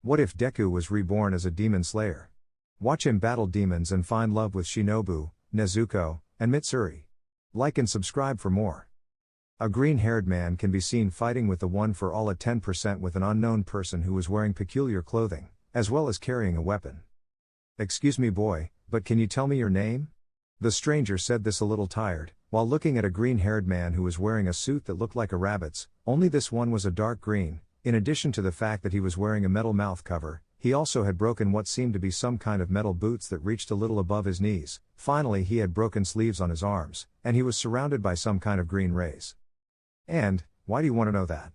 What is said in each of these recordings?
What if Deku was reborn as a demon slayer? Watch him battle demons and find love with Shinobu, Nezuko, and Mitsuri. Like and subscribe for more. A green-haired man can be seen fighting with the One for All at 10% with an unknown person who was wearing peculiar clothing, as well as carrying a weapon. "Excuse me boy, but can you tell me your name?" The stranger said this a little tired, while looking at a green-haired man who was wearing a suit that looked like a rabbit's, only this one was a dark green. In addition to the fact that he was wearing a metal mouth cover, he also had broken what seemed to be some kind of metal boots that reached a little above his knees. Finally he had broken sleeves on his arms, and he was surrounded by some kind of green rays. "And, why do you want to know that?"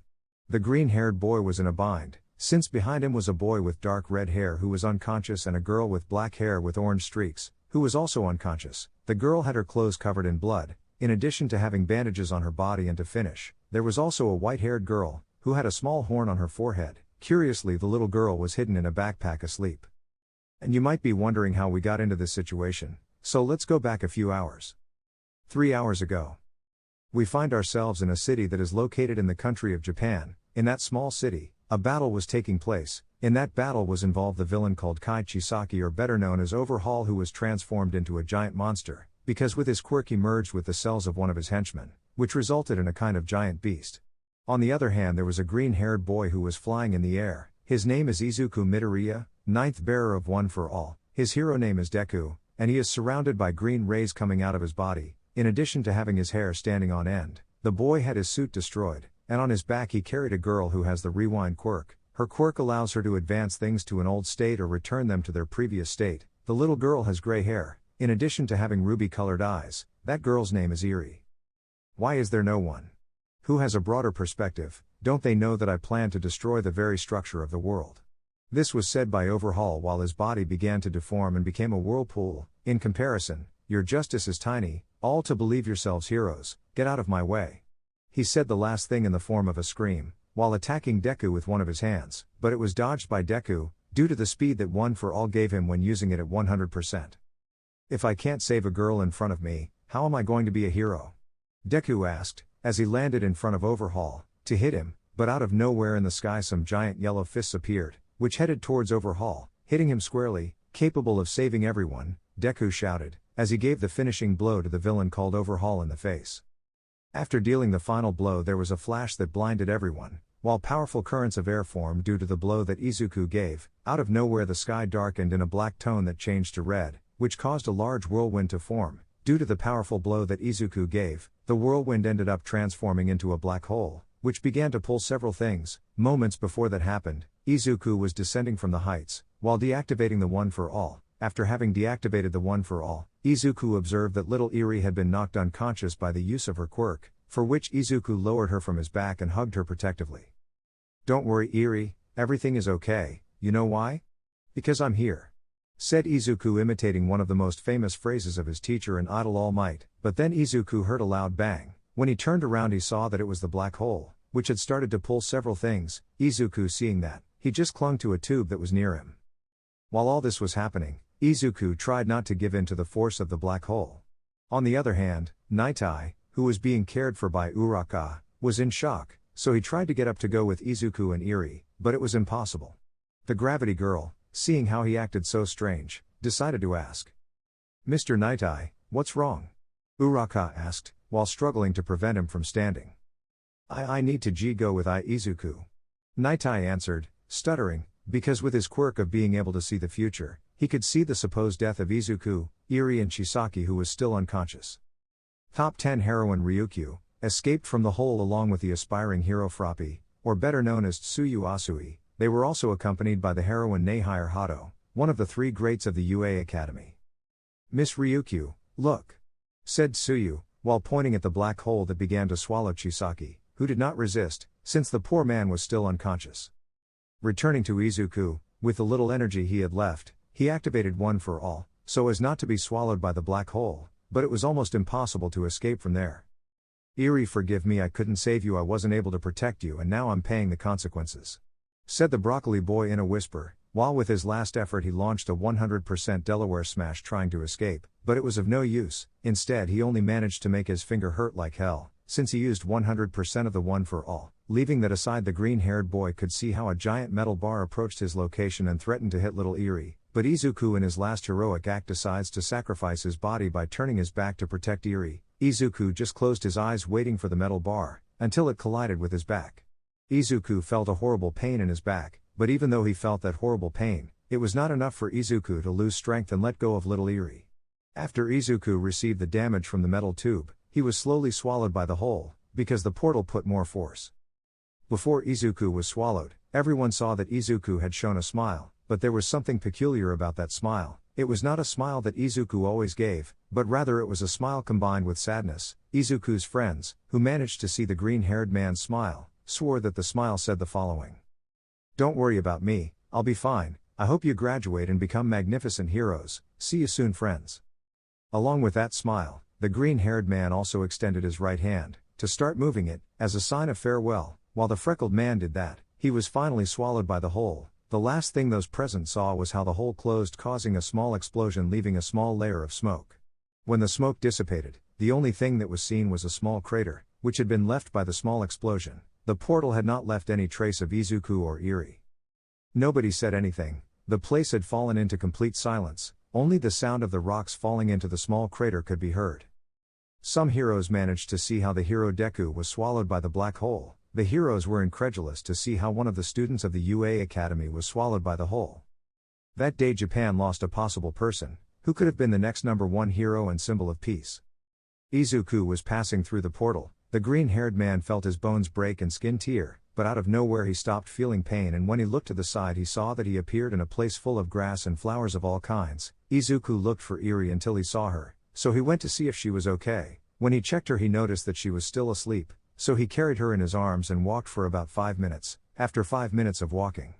The green-haired boy was in a bind, since behind him was a boy with dark red hair who was unconscious and a girl with black hair with orange streaks, who was also unconscious. The girl had her clothes covered in blood, in addition to having bandages on her body, and to finish, there was also a white-haired girl, who had a small horn on her forehead. Curiously, the little girl was hidden in a backpack asleep. And you might be wondering how we got into this situation, so let's go back a few hours. 3 hours ago. We find ourselves in a city that is located in the country of Japan. In that small city, a battle was taking place. In that battle was involved the villain called Kai Chisaki, or better known as Overhaul, who was transformed into a giant monster, because with his quirk he merged with the cells of one of his henchmen, which resulted in a kind of giant beast. On the other hand, there was a green-haired boy who was flying in the air. His name is Izuku Midoriya, ninth bearer of One for All. His hero name is Deku, and he is surrounded by green rays coming out of his body. In addition to having his hair standing on end, the boy had his suit destroyed, and on his back he carried a girl who has the rewind quirk. Her quirk allows her to advance things to an old state or return them to their previous state. The little girl has gray hair, in addition to having ruby-colored eyes. That girl's name is Eri. Why is there no one who has a broader perspective? Don't they know that I plan to destroy the very structure of the world? This was said by Overhaul while his body began to deform and became a whirlpool. In comparison, your justice is tiny, all to believe yourselves heroes, get out of my way. He said the last thing in the form of a scream, while attacking Deku with one of his hands, but it was dodged by Deku, due to the speed that One for All gave him when using it at 100%. "If I can't save a girl in front of me, how am I going to be a hero?" Deku asked, as he landed in front of Overhaul, to hit him, but out of nowhere in the sky some giant yellow fists appeared, which headed towards Overhaul, hitting him squarely. "Capable of saving everyone," Deku shouted, as he gave the finishing blow to the villain called Overhaul in the face. After dealing the final blow, there was a flash that blinded everyone, while powerful currents of air formed due to the blow that Izuku gave. Out of nowhere the sky darkened in a black tone that changed to red, which caused a large whirlwind to form. Due to the powerful blow that Izuku gave, the whirlwind ended up transforming into a black hole, which began to pull several things. Moments before that happened, Izuku was descending from the heights, while deactivating the One for All. After having deactivated the One for All, Izuku observed that little Eri had been knocked unconscious by the use of her quirk, for which Izuku lowered her from his back and hugged her protectively. "Don't worry Eri, everything is okay. You know why? Because I'm here," said Izuku, imitating one of the most famous phrases of his teacher and idol All Might. But then Izuku heard a loud bang. When he turned around he saw that it was the black hole, which had started to pull several things. Izuku, seeing that, he just clung to a tube that was near him. While all this was happening, Izuku tried not to give in to the force of the black hole. On the other hand, Nightai, who was being cared for by Uraka, was in shock, so he tried to get up to go with Izuku and Eri, but it was impossible. The gravity girl, seeing how he acted so strange, decided to ask. "Mr. Nightai, what's wrong?" Uraka asked, while struggling to prevent him from standing. I need to go with Izuku," Nightai answered, stuttering, because with his quirk of being able to see the future, he could see the supposed death of Izuku, Eri and Chisaki, who was still unconscious. Top 10 heroine Ryukyu escaped from the hole along with the aspiring hero Froppy, or better known as Tsuyu Asui. They were also accompanied by the heroine Nehire Hato, one of the 3 greats of the UA Academy. "Miss Ryukyu, look," said Tsuyu, while pointing at the black hole that began to swallow Chisaki, who did not resist, since the poor man was still unconscious. Returning to Izuku, with the little energy he had left, he activated One for All, so as not to be swallowed by the black hole, but it was almost impossible to escape from there. "Eri, forgive me, I couldn't save you, I wasn't able to protect you, and now I'm paying the consequences," said the broccoli boy in a whisper, while with his last effort he launched a 100% Delaware smash trying to escape, but it was of no use. Instead he only managed to make his finger hurt like hell, since he used 100% of the One for All. leaving that aside, the green-haired boy could see how a giant metal bar approached his location and threatened to hit little Eri, but Izuku in his last heroic act decides to sacrifice his body by turning his back to protect Eri. Izuku just closed his eyes waiting for the metal bar, until it collided with his back. Izuku felt a horrible pain in his back, but even though he felt that horrible pain, it was not enough for Izuku to lose strength and let go of little Eri. After Izuku received the damage from the metal tube, he was slowly swallowed by the hole, because the portal put more force. Before Izuku was swallowed, everyone saw that Izuku had shown a smile, but there was something peculiar about that smile. It was not a smile that Izuku always gave, but rather it was a smile combined with sadness. Izuku's friends, who managed to see the green-haired man's smile, swore that the smile said the following: "Don't worry about me, I'll be fine. I hope you graduate and become magnificent heroes. See you soon, friends." Along with that smile, the green-haired man also extended his right hand, to start moving it, as a sign of farewell. While the freckled man did that, he was finally swallowed by the hole. The last thing those present saw was how the hole closed, causing a small explosion, leaving a small layer of smoke. When the smoke dissipated, the only thing that was seen was a small crater, which had been left by the small explosion. The portal had not left any trace of Izuku or Eri. Nobody said anything. The place had fallen into complete silence. Only the sound of the rocks falling into the small crater could be heard. Some heroes managed to see how the hero Deku was swallowed by the black hole. The heroes were incredulous to see how one of the students of the UA Academy was swallowed by the hole. That day Japan lost a possible person, who could have been the next #1 hero and symbol of peace. Izuku was passing through the portal. The green-haired man felt his bones break and skin tear, but out of nowhere he stopped feeling pain, and when he looked to the side he saw that he appeared in a place full of grass and flowers of all kinds. Izuku looked for Eri until he saw her, so he went to see if she was okay. When he checked her he noticed that she was still asleep, so he carried her in his arms and walked for about 5 minutes. After 5 minutes of walking,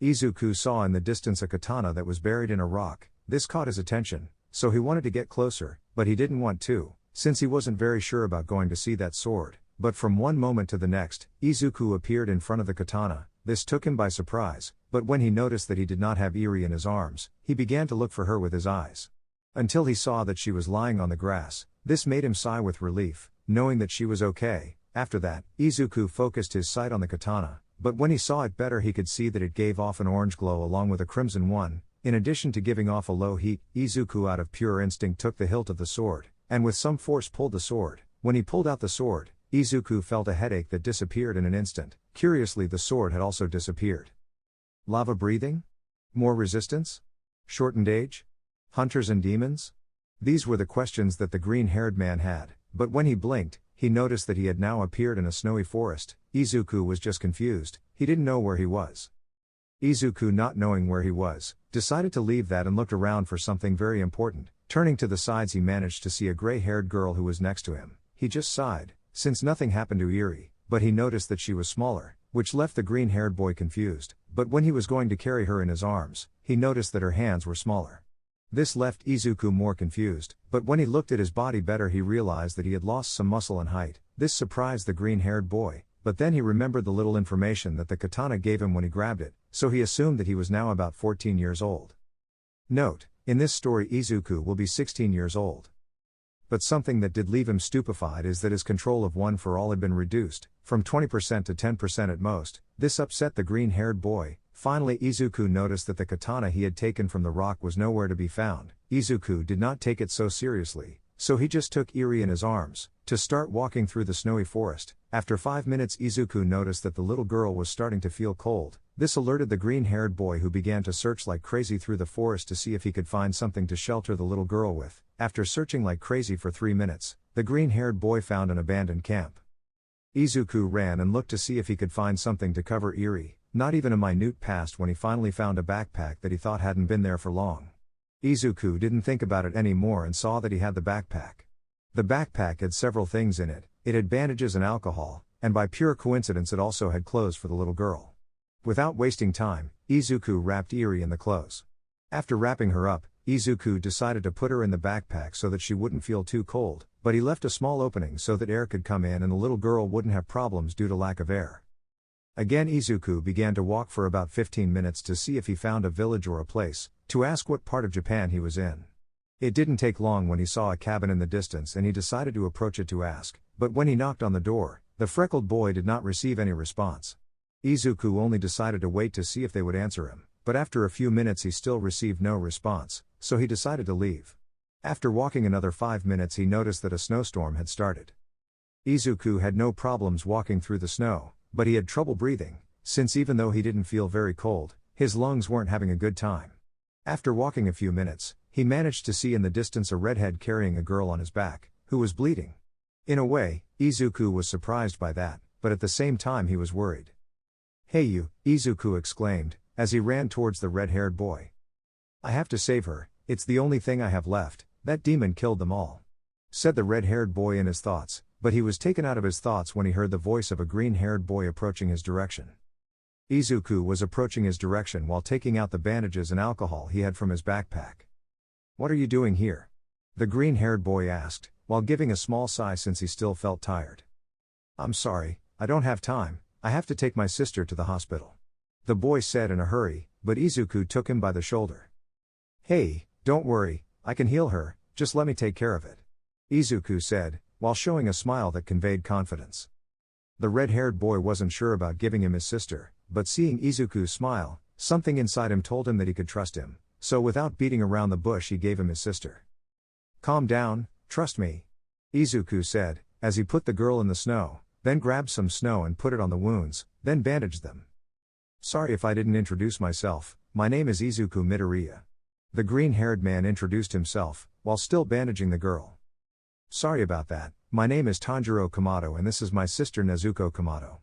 Izuku saw in the distance a katana that was buried in a rock. This caught his attention, so he wanted to get closer, but he didn't want to, since he wasn't very sure about going to see that sword. But from one moment to the next, Izuku appeared in front of the katana. This took him by surprise, but when he noticed that he did not have Eri in his arms, he began to look for her with his eyes. Until he saw that she was lying on the grass. This made him sigh with relief, knowing that she was okay. After that, Izuku focused his sight on the katana, but when he saw it better he could see that it gave off an orange glow along with a crimson one. In addition to giving off a low heat, Izuku out of pure instinct took the hilt of the sword, and with some force pulled the sword. When he pulled out the sword, Izuku felt a headache that disappeared in an instant. Curiously, the sword had also disappeared. Lava breathing? More resistance? Shortened age? Hunters and demons? These were the questions that the green-haired man had, but when he blinked, he noticed that he had now appeared in a snowy forest. Izuku was just confused, he didn't know where he was. Izuku, not knowing where he was, decided to leave that and looked around for something very important. Turning to the sides he managed to see a gray-haired girl who was next to him. He just sighed, since nothing happened to Eri, but he noticed that she was smaller, which left the green-haired boy confused. But when he was going to carry her in his arms, he noticed that her hands were smaller. This left Izuku more confused, but when he looked at his body better he realized that he had lost some muscle and height. This surprised the green-haired boy, but then he remembered the little information that the katana gave him when he grabbed it, so he assumed that he was now about 14 years old. Note: in this story Izuku will be 16 years old. But something that did leave him stupefied is that his control of One for All had been reduced, from 20% to 10% at most. This upset the green-haired boy. Finally Izuku noticed that the katana he had taken from the rock was nowhere to be found. Izuku did not take it so seriously, so he just took Eri in his arms, to start walking through the snowy forest. After 5 minutes Izuku noticed that the little girl was starting to feel cold. This alerted the green-haired boy, who began to search like crazy through the forest to see if he could find something to shelter the little girl with. After searching like crazy for 3 minutes, the green-haired boy found an abandoned camp. Izuku ran and looked to see if he could find something to cover Eri. Not even a minute passed when he finally found a backpack that he thought hadn't been there for long. Izuku didn't think about it anymore and saw that he had the backpack. The backpack had several things in it. It had bandages and alcohol, and by pure coincidence it also had clothes for the little girl. Without wasting time, Izuku wrapped Eri in the clothes. After wrapping her up, Izuku decided to put her in the backpack so that she wouldn't feel too cold, but he left a small opening so that air could come in and the little girl wouldn't have problems due to lack of air. Again Izuku began to walk for about 15 minutes to see if he found a village or a place, to ask what part of Japan he was in. It didn't take long when he saw a cabin in the distance and he decided to approach it to ask, but when he knocked on the door The freckled boy did not receive any response. Izuku only decided to wait to see if they would answer him, but after a few minutes he still received no response, so he decided to leave. After walking another 5 minutes he noticed that a snowstorm had started. Izuku had no problems walking through the snow, but he had trouble breathing, since even though he didn't feel very cold, his lungs weren't having a good time. After walking a few minutes, he managed to see in the distance a redhead carrying a girl on his back, who was bleeding. In a way, Izuku was surprised by that, but at the same time he was worried. "Hey you," Izuku exclaimed, as he ran towards the red-haired boy. "I have to save her, it's the only thing I have left, that demon killed them all," said the red-haired boy in his thoughts, but he was taken out of his thoughts when he heard the voice of a green-haired boy approaching his direction. Izuku was approaching his direction while taking out the bandages and alcohol he had from his backpack. "What are you doing here?" the green-haired boy asked, while giving a small sigh since he still felt tired. "I'm sorry, I don't have time, I have to take my sister to the hospital," the boy said in a hurry, but Izuku took him by the shoulder. "Hey, don't worry, I can heal her, just let me take care of it," Izuku said, while showing a smile that conveyed confidence. The red-haired boy wasn't sure about giving him his sister, but seeing Izuku's smile, something inside him told him that he could trust him, so without beating around the bush he gave him his sister. "Calm down, trust me," Izuku said, as he put the girl in the snow, then grabbed some snow and put it on the wounds, then bandaged them. "Sorry if I didn't introduce myself, my name is Izuku Midoriya." The green-haired man introduced himself, while still bandaging the girl. "Sorry about that, my name is Tanjiro Kamado and this is my sister Nezuko Kamado."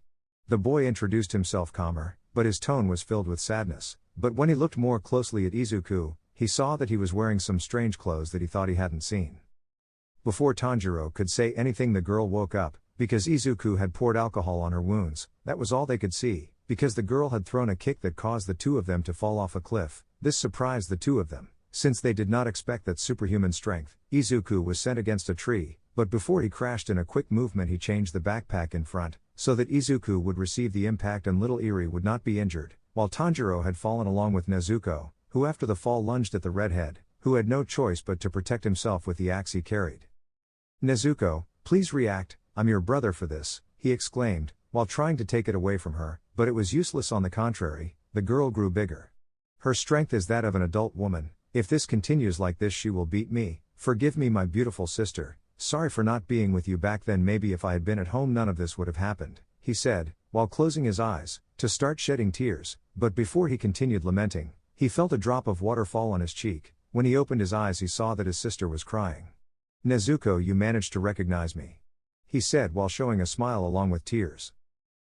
The boy introduced himself calmer, but his tone was filled with sadness, but when he looked more closely at Izuku, he saw that he was wearing some strange clothes that he thought he hadn't seen. Before Tanjiro could say anything the girl woke up, because Izuku had poured alcohol on her wounds, that was all they could see, because the girl had thrown a kick that caused the two of them to fall off a cliff. This surprised the two of them, since they did not expect that superhuman strength. Izuku was sent against a tree, but before he crashed in a quick movement he changed the backpack in front, so that Izuku would receive the impact and little Eri would not be injured, while Tanjiro had fallen along with Nezuko, who after the fall lunged at the redhead, who had no choice but to protect himself with the axe he carried. "Nezuko, please react, I'm your brother for this," he exclaimed, while trying to take it away from her, but it was useless. On the contrary, the girl grew bigger. "Her strength is that of an adult woman, if this continues like this she will beat me, forgive me my beautiful sister, sorry for not being with you back then, maybe if I had been at home none of this would have happened," he said, while closing his eyes, to start shedding tears, but before he continued lamenting, he felt a drop of water fall on his cheek. When he opened his eyes he saw that his sister was crying. "Nezuko, you managed to recognize me," he said while showing a smile along with tears.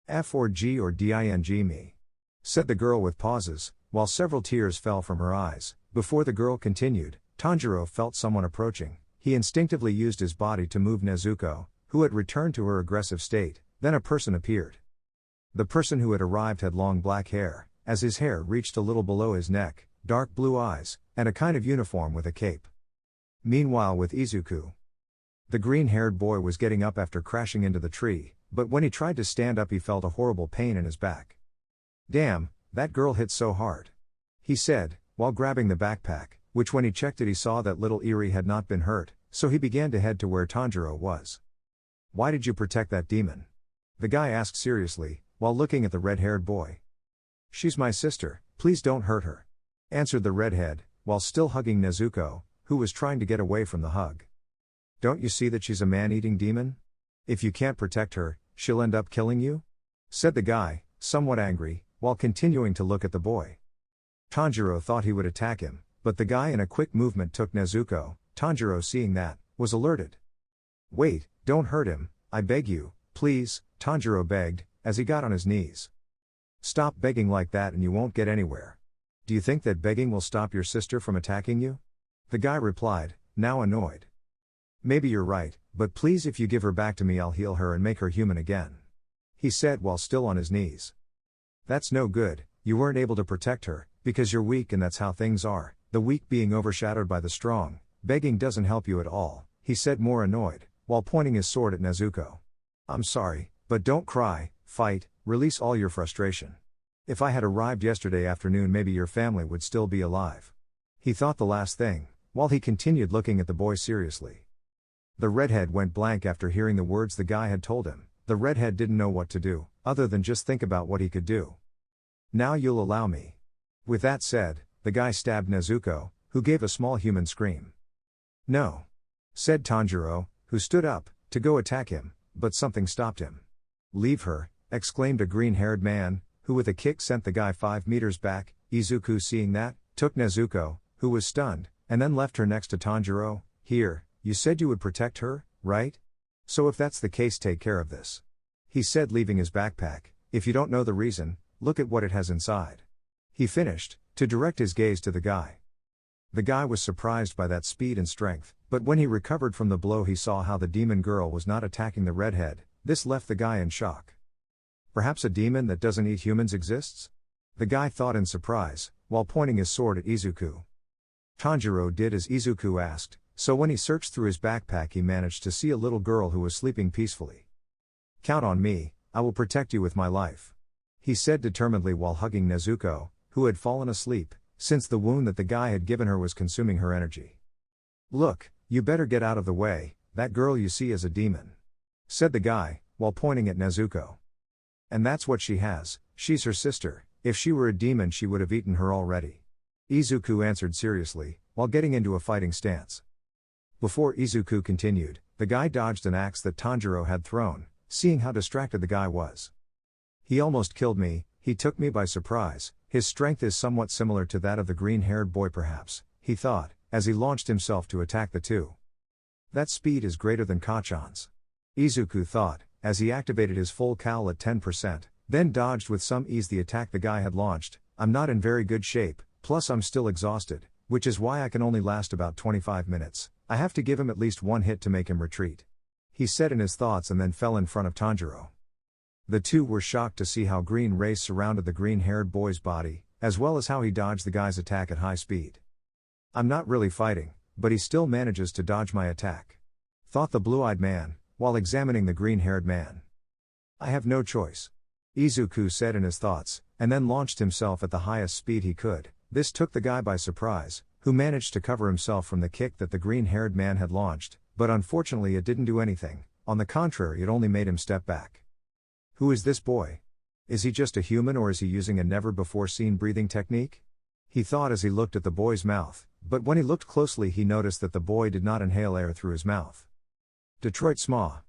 "F or G or DING me," said the girl with pauses, while several tears fell from her eyes. Before the girl continued, Tanjiro felt someone approaching. He instinctively used his body to move Nezuko, who had returned to her aggressive state, then a person appeared. The person who had arrived had long black hair, as his hair reached a little below his neck, dark blue eyes, and a kind of uniform with a cape. Meanwhile with Izuku, the green-haired boy was getting up after crashing into the tree, but when he tried to stand up he felt a horrible pain in his back. "Damn, that girl hit so hard," he said, while grabbing the backpack, which when he checked it he saw that little Eri had not been hurt, so he began to head to where Tanjiro was. "Why did you protect that demon?" the guy asked seriously, while looking at the red-haired boy. "She's my sister, please don't hurt her," answered the redhead, while still hugging Nezuko, who was trying to get away from the hug. "Don't you see that she's a man-eating demon? If you can't protect her, she'll end up killing you?" said the guy, somewhat angry, while continuing to look at the boy. Tanjiro thought he would attack him, but the guy in a quick movement took Nezuko. Tanjiro, seeing that, was alerted. "Wait, don't hurt him, I beg you, please," Tanjiro begged, as he got on his knees. "Stop begging like that and you won't get anywhere. Do you think that begging will stop your sister from attacking you?" the guy replied, now annoyed. "Maybe you're right, but please, if you give her back to me I'll heal her and make her human again," he said while still on his knees. "That's no good, you weren't able to protect her, because you're weak and that's how things are, the weak being overshadowed by the strong. Begging doesn't help you at all," he said more annoyed, while pointing his sword at Nezuko. "I'm sorry, but don't cry, fight, release all your frustration. If I had arrived yesterday afternoon maybe your family would still be alive." He thought the last thing, while he continued looking at the boy seriously. The redhead went blank after hearing the words the guy had told him. The redhead didn't know what to do, other than just think about what he could do. Now you'll allow me. With that said, the guy stabbed Nezuko, who gave a small human scream. No. Said Tanjiro, who stood up, to go attack him, but something stopped him. Leave her, exclaimed a green-haired man, who with a kick sent the guy 5 meters back. Izuku, seeing that, took Nezuko, who was stunned, and then left her next to Tanjiro. Here, you said you would protect her, right? So if that's the case, take care of this. He said, leaving his backpack. If you don't know the reason, look at what it has inside. He finished, to direct his gaze to the guy. The guy was surprised by that speed and strength, but when he recovered from the blow he saw how the demon girl was not attacking the redhead. This left the guy in shock. Perhaps a demon that doesn't eat humans exists? The guy thought in surprise, while pointing his sword at Izuku. Tanjiro did as Izuku asked, so when he searched through his backpack he managed to see a little girl who was sleeping peacefully. Count on me, I will protect you with my life. He said determinedly while hugging Nezuko, who had fallen asleep, since the wound that the guy had given her was consuming her energy. Look, you better get out of the way, that girl you see is a demon. Said the guy, while pointing at Nezuko. And that's what she has, she's her sister. If she were a demon she would have eaten her already. Izuku answered seriously, while getting into a fighting stance. Before Izuku continued, the guy dodged an axe that Tanjiro had thrown, seeing how distracted the guy was. He almost killed me, he took me by surprise. His strength is somewhat similar to that of the green-haired boy perhaps, he thought, as he launched himself to attack the two. That speed is greater than Kachan's. Izuku thought, as he activated his full cowl at 10%, then dodged with some ease the attack the guy had launched. I'm not in very good shape, plus I'm still exhausted, which is why I can only last about 25 minutes. I have to give him at least one hit to make him retreat. He said in his thoughts and then fell in front of Tanjiro. The two were shocked to see how green rays surrounded the green-haired boy's body, as well as how he dodged the guy's attack at high speed. I'm not really fighting, but he still manages to dodge my attack. Thought the blue-eyed man, while examining the green-haired man. I have no choice. Izuku said in his thoughts, and then launched himself at the highest speed he could. This took the guy by surprise, who managed to cover himself from the kick that the green-haired man had launched, but unfortunately it didn't do anything. On the contrary, it only made him step back. Who is this boy? Is he just a human or is he using a never-before-seen breathing technique? He thought as he looked at the boy's mouth, but when he looked closely he noticed that the boy did not inhale air through his mouth. Detroit Sma.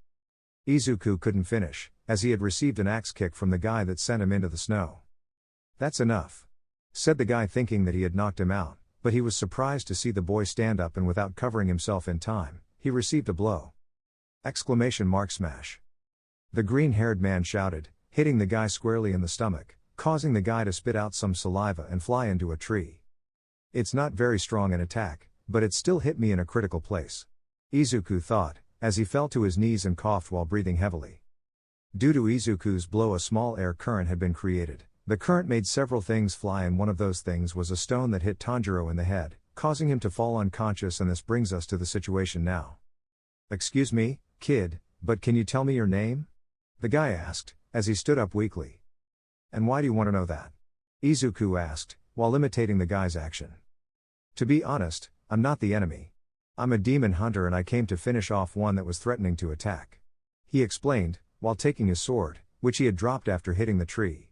Izuku couldn't finish, as he had received an axe kick from the guy that sent him into the snow. That's enough. Said the guy, thinking that he had knocked him out, but he was surprised to see the boy stand up and without covering himself in time, he received a blow. Smash. The green-haired man shouted, hitting the guy squarely in the stomach, causing the guy to spit out some saliva and fly into a tree. It's not very strong an attack, but it still hit me in a critical place. Izuku thought, as he fell to his knees and coughed while breathing heavily. Due to Izuku's blow, a small air current had been created. The current made several things fly, and one of those things was a stone that hit Tanjiro in the head, causing him to fall unconscious. And this brings us to the situation now. Excuse me, kid, but can you tell me your name? The guy asked, as he stood up weakly. And why do you want to know that? Izuku asked, while imitating the guy's action. To be honest, I'm not the enemy. I'm a demon hunter and I came to finish off one that was threatening to attack. He explained, while taking his sword, which he had dropped after hitting the tree.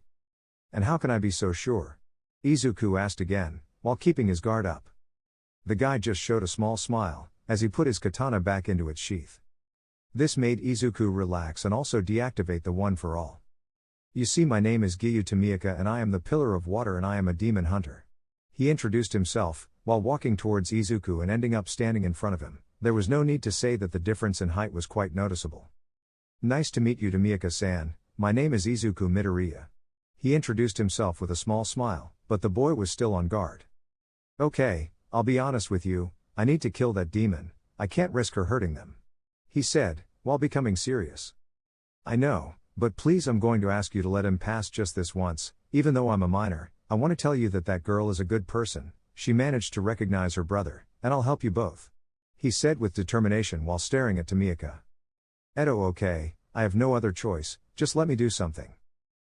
And how can I be so sure? Izuku asked again, while keeping his guard up. The guy just showed a small smile, as he put his katana back into its sheath. This made Izuku relax and also deactivate the one for all. You see, my name is Giyu Tomioka and I am the Pillar of Water and I am a demon hunter. He introduced himself, while walking towards Izuku and ending up standing in front of him. There was no need to say that the difference in height was quite noticeable. Nice to meet you, Tomioka-san. My name is Izuku Midoriya. He introduced himself with a small smile, but the boy was still on guard. Okay, I'll be honest with you, I need to kill that demon, I can't risk her hurting them. He said, while becoming serious. I know, but please, I'm going to ask you to let him pass just this once. Even though I'm a minor, I want to tell you that that girl is a good person. She managed to recognize her brother, and I'll help you both. He said with determination while staring at Tomioka. Edo, okay, I have no other choice, just let me do something.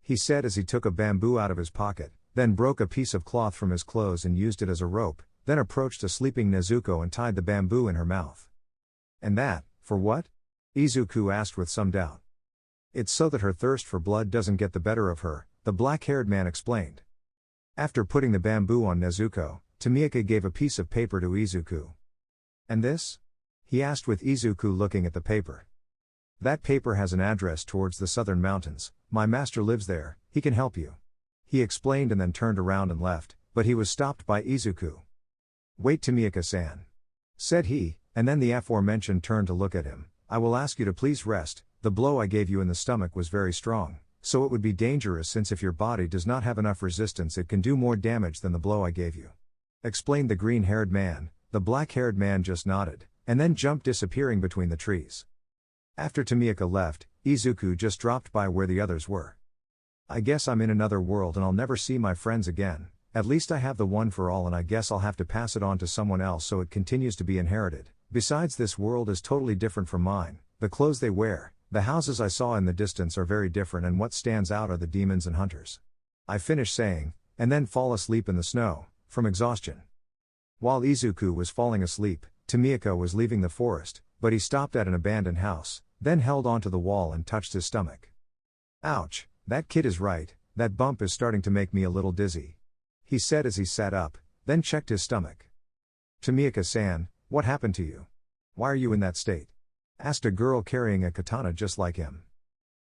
He said as he took a bamboo out of his pocket, then broke a piece of cloth from his clothes and used it as a rope, then approached a sleeping Nezuko and tied the bamboo in her mouth. And that, for what? Izuku asked with some doubt. It's so that her thirst for blood doesn't get the better of her, the black-haired man explained. After putting the bamboo on Nezuko, Tomioka gave a piece of paper to Izuku. "And this?" he asked with Izuku looking at the paper. "That paper has an address towards the southern mountains. My master lives there, he can help you," he explained and then turned around and left, but he was stopped by Izuku. "Wait, Tomioka-san," said he, and then the aforementioned turned to look at him. "I will ask you to please rest. The blow I gave you in the stomach was very strong, so it would be dangerous since if your body does not have enough resistance it can do more damage than the blow I gave you," explained the green-haired man. The black-haired man just nodded, and then jumped disappearing between the trees. After Tomioka left, Izuku just dropped by where the others were. "I guess I'm in another world and I'll never see my friends again. At least I have the one for all and I guess I'll have to pass it on to someone else so it continues to be inherited. Besides, this world is totally different from mine. The clothes they wear, the houses I saw in the distance are very different and what stands out are the demons and hunters." I finished saying, and then fall asleep in the snow, from exhaustion. While Izuku was falling asleep, Tomioka was leaving the forest, but he stopped at an abandoned house, then held onto the wall and touched his stomach. "Ouch, that kid is right, that bump is starting to make me a little dizzy," he said as he sat up, then checked his stomach. "Tomioka-san, what happened to you? Why are you in that state?" asked a girl carrying a katana just like him.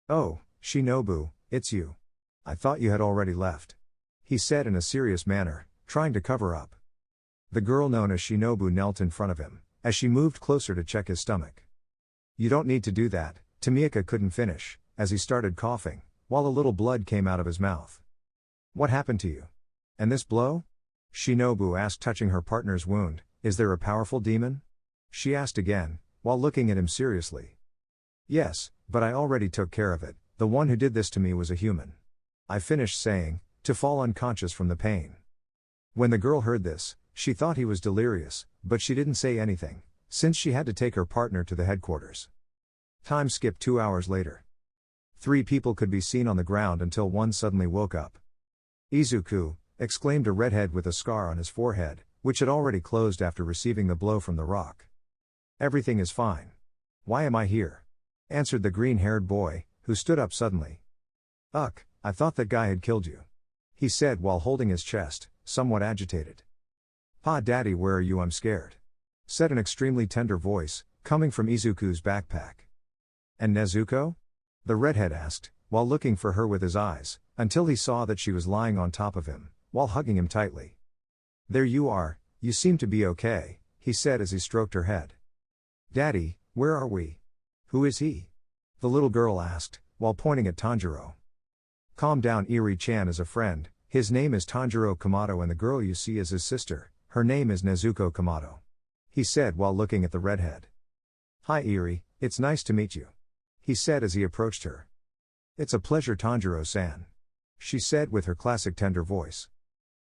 "Oh, Shinobu, it's you. I thought you had already left," he said in a serious manner, trying to cover up. The girl known as Shinobu knelt in front of him, as she moved closer to check his stomach. "You don't need to do that," Tomioka couldn't finish, as he started coughing, while a little blood came out of his mouth. "What happened to you? And this blow?" Shinobu asked, touching her partner's wound. "Is there a powerful demon?" she asked again, while looking at him seriously. "Yes, but I already took care of it. The one who did this to me was a human," I finished saying, to fall unconscious from the pain. When the girl heard this, she thought he was delirious, but she didn't say anything, since she had to take her partner to the headquarters. Time skipped 2 hours later. 3 people could be seen on the ground until one suddenly woke up. "Izuku," exclaimed a redhead with a scar on his forehead, which had already closed after receiving the blow from the rock. "Everything is fine. Why am I here?" answered the green-haired boy, who stood up suddenly. "Ugh, I thought that guy had killed you," he said while holding his chest, somewhat agitated. "Pa daddy, where are you? I'm scared," said an extremely tender voice, coming from Izuku's backpack. "And Nezuko?" the redhead asked, while looking for her with his eyes, until he saw that she was lying on top of him, while hugging him tightly. "There you are, you seem to be okay," he said as he stroked her head. "Daddy, where are we? Who is he?" the little girl asked, while pointing at Tanjiro. "Calm down, Eri-chan is a friend, his name is Tanjiro Kamato and the girl you see is his sister, her name is Nezuko Kamato," he said while looking at the redhead. "Hi Eri, it's nice to meet you," he said as he approached her. "It's a pleasure, Tanjiro-san," she said with her classic tender voice.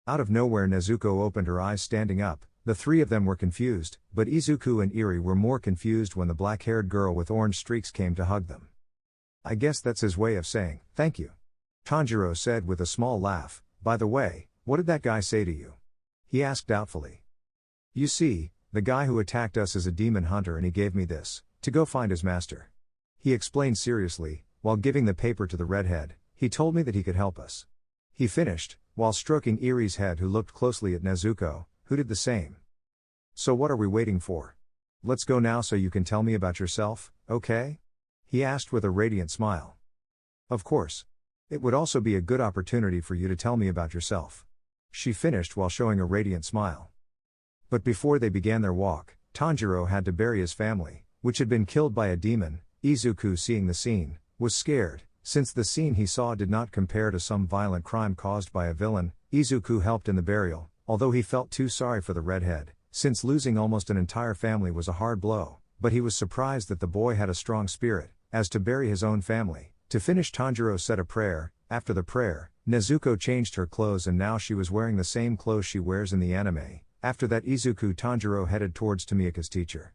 Out of nowhere Nezuko opened her eyes, standing up. The 3 of them were confused, but Izuku and Eri were more confused when the black-haired girl with orange streaks came to hug them. "I guess that's his way of saying, thank you," Tanjiro said with a small laugh. "By the way, what did that guy say to you?" he asked doubtfully. "You see, the guy who attacked us is a demon hunter and he gave me this, to go find his master," he explained seriously, while giving the paper to the redhead. "He told me that he could help us," he finished, while stroking Eri's head, who looked closely at Nezuko, who did the same. "So what are we waiting for? Let's go now so you can tell me about yourself, okay?" he asked with a radiant smile. "Of course. It would also be a good opportunity for you to tell me about yourself," she finished while showing a radiant smile. But before they began their walk, Tanjiro had to bury his family, which had been killed by a demon. Izuku, seeing the scene, was scared, since the scene he saw did not compare to some violent crime caused by a villain. Izuku helped in the burial, although he felt too sorry for the redhead, since losing almost an entire family was a hard blow, but he was surprised that the boy had a strong spirit, as to bury his own family. To finish, Tanjiro said a prayer. After the prayer, Nezuko changed her clothes and now she was wearing the same clothes she wears in the anime. After that, Tanjiro headed towards Tomioka's teacher.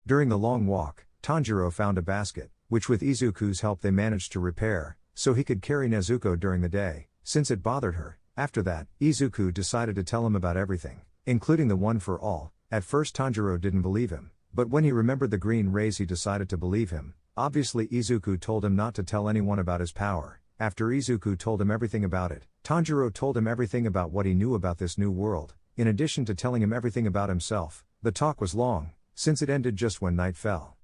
During the long walk, Tanjiro found a basket, which with Izuku's help they managed to repair, so he could carry Nezuko during the day, since it bothered her. After that, Izuku decided to tell him about everything, including the one for all. At first Tanjiro didn't believe him, but when he remembered the green rays he decided to believe him. Obviously Izuku told him not to tell anyone about his power. After Izuku told him everything about it, Tanjiro told him everything about what he knew about this new world, in addition to telling him everything about himself. The talk was long, since it ended just when night fell.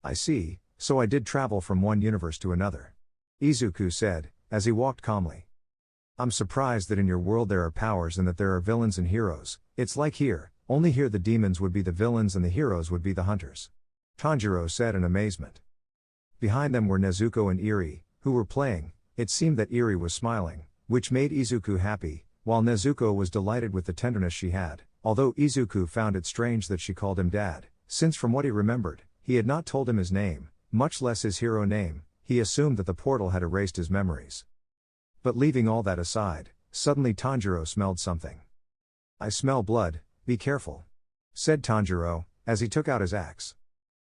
I see, so I did travel from one universe to another. Izuku said, as he walked calmly. I'm surprised that in your world there are powers and that there are villains and heroes. It's like here, only here the demons would be the villains and the heroes would be the hunters. Tanjiro said in amazement. Behind them were Nezuko and Eri, who were playing. It seemed that Eri was smiling, which made Izuku happy, while Nezuko was delighted with the tenderness she had, although Izuku found it strange that she called him Dad, since from what he remembered, he had not told him his name, much less his hero name. He assumed that the portal had erased his memories. But leaving all that aside, suddenly Tanjiro smelled something. I smell blood, be careful, said Tanjiro, as he took out his axe.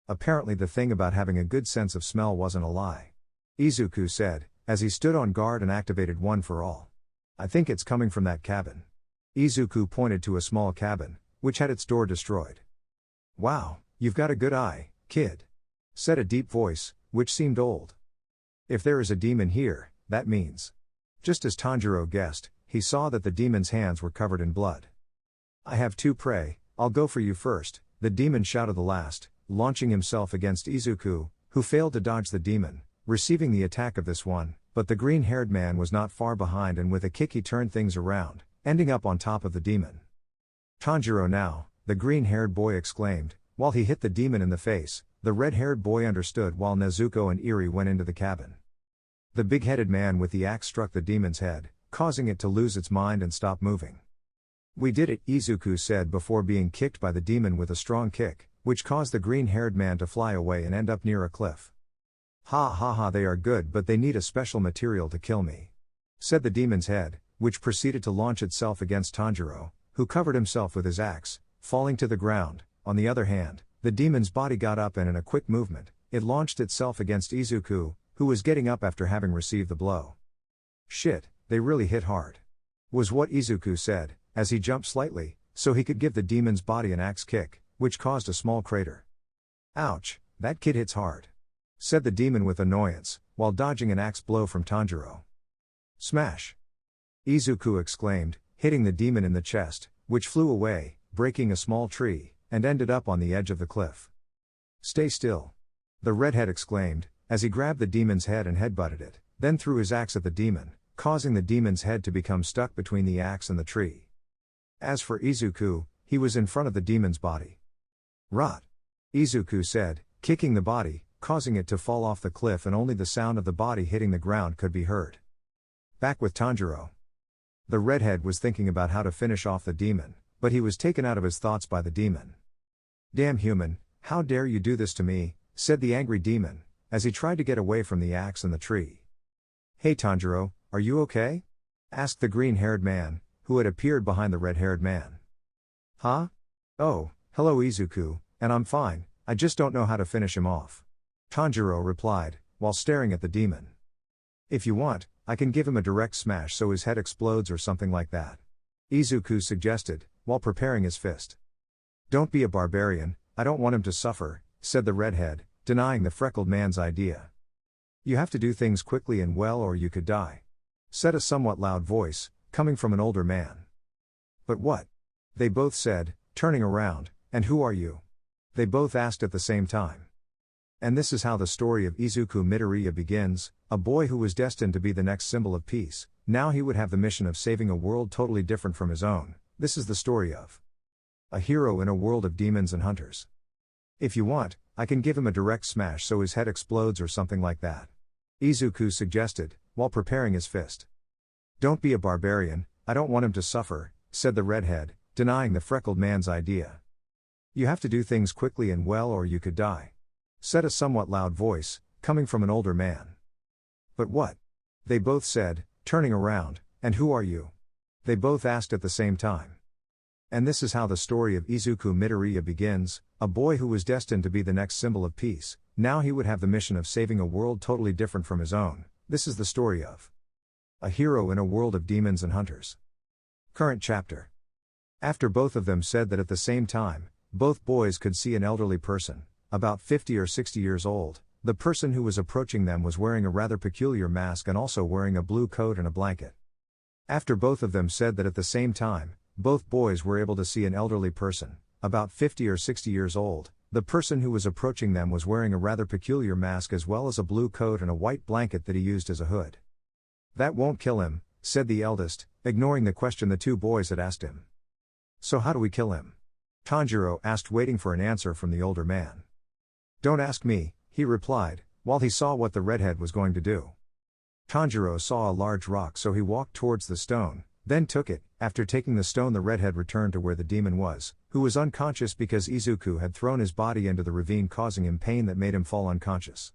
Apparently the thing about having a good sense of smell wasn't a lie. Izuku said, as he stood on guard and activated One for All. I think it's coming from that cabin. Izuku pointed to a small cabin, which had its door destroyed. Wow, you've got a good eye, kid, said a deep voice, which seemed old. If there is a demon here, that means. Just as Tanjiro guessed, he saw that the demon's hands were covered in blood. I have two prey, I'll go for you first, the demon shouted the last, launching himself against Izuku, who failed to dodge the demon, receiving the attack of this one, but the green-haired man was not far behind and with a kick he turned things around, ending up on top of the demon. Tanjiro now, the green-haired boy exclaimed, while he hit the demon in the face. The red-haired boy understood while Nezuko and Eri went into the cabin. The big-headed man with the axe struck the demon's head, causing it to lose its mind and stop moving. We did it, Izuku said before being kicked by the demon with a strong kick, which caused the green-haired man to fly away and end up near a cliff. Ha ha ha, they are good but they need a special material to kill me, said the demon's head, which proceeded to launch itself against Tanjiro, who covered himself with his axe, falling to the ground. On the other hand, the demon's body got up and in a quick movement, it launched itself against Izuku, who was getting up after having received the blow. Shit, they really hit hard, was what Izuku said, as he jumped slightly, so he could give the demon's body an axe kick, which caused a small crater. Ouch, that kid hits hard, said the demon with annoyance, while dodging an axe blow from Tanjiro. Smash! Izuku exclaimed, hitting the demon in the chest, which flew away, breaking a small tree, and ended up on the edge of the cliff. Stay still, the redhead exclaimed, as he grabbed the demon's head and headbutted it, then threw his axe at the demon, causing the demon's head to become stuck between the axe and the tree. As for Izuku, he was in front of the demon's body. Rot! Izuku said, kicking the body, causing it to fall off the cliff and only the sound of the body hitting the ground could be heard. Back with Tanjiro. The redhead was thinking about how to finish off the demon, but he was taken out of his thoughts by the demon. Damn human, how dare you do this to me, said the angry demon, as he tried to get away from the axe and the tree. Hey Tanjiro, are you okay? Asked the green-haired man, who had appeared behind the red-haired man. Huh? Oh, hello Izuku, and I'm fine, I just don't know how to finish him off. Tanjiro replied, while staring at the demon. If you want, I can give him a direct smash so his head explodes or something like that. Izuku suggested, while preparing his fist. Don't be a barbarian, I don't want him to suffer, said the redhead, denying the freckled man's idea. You have to do things quickly and well or you could die, said a somewhat loud voice, coming from an older man. But what? They both said, turning around, and who are you? They both asked at the same time. And this is how the story of Izuku Midoriya begins, a boy who was destined to be the next symbol of peace. Now he would have the mission of saving a world totally different from his own. This is the story of a hero in a world of demons and hunters. If you want, I can give him a direct smash so his head explodes or something like that. Izuku suggested, while preparing his fist. Don't be a barbarian, I don't want him to suffer, said the redhead, denying the freckled man's idea. You have to do things quickly and well or you could die, said a somewhat loud voice, coming from an older man. But what? They both said, turning around, and who are you? They both asked at the same time. And this is how the story of Izuku Midoriya begins, a boy who was destined to be the next symbol of peace. Now he would have the mission of saving a world totally different from his own. This is the story of a hero in a world of demons and hunters. Current chapter. After both of them said that at the same time, both boys could see an elderly person, about 50 or 60 years old, the person who was approaching them was wearing a rather peculiar mask and also wearing a blue coat and a blanket. After both of them said that at the same time, both boys were able to see an elderly person, about 50 or 60 years old. The person who was approaching them was wearing a rather peculiar mask as well as a blue coat and a white blanket that he used as a hood. "That won't kill him," said the eldest, ignoring the question the two boys had asked him. "So how do we kill him?" Tanjiro asked, waiting for an answer from the older man. "Don't ask me," he replied, while he saw what the redhead was going to do. Tanjiro saw a large rock, so he walked towards the stone, then took it. After taking the stone, the redhead returned to where the demon was, who was unconscious because Izuku had thrown his body into the ravine, causing him pain that made him fall unconscious.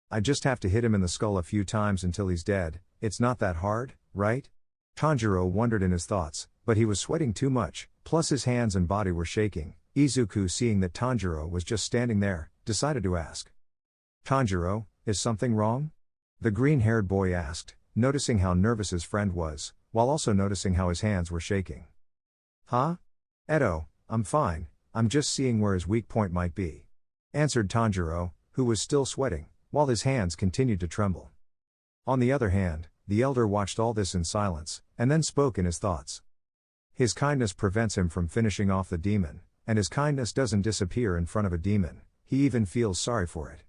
"I just have to hit him in the skull a few times until he's dead. It's not that hard, right?" Tanjiro wondered in his thoughts, but he was sweating too much, plus his hands and body were shaking. Izuku, seeing that Tanjiro was just standing there, decided to ask. "Tanjiro, is something wrong?" the green-haired boy asked, noticing how nervous his friend was, while also noticing how his hands were shaking. "Huh? Edo, I'm fine, I'm just seeing where his weak point might be," answered Tanjiro, who was still sweating, while his hands continued to tremble. On the other hand, the elder watched all this in silence, and then spoke in his thoughts. His kindness prevents him from finishing off the demon, and his kindness doesn't disappear in front of a demon, he even feels sorry for it.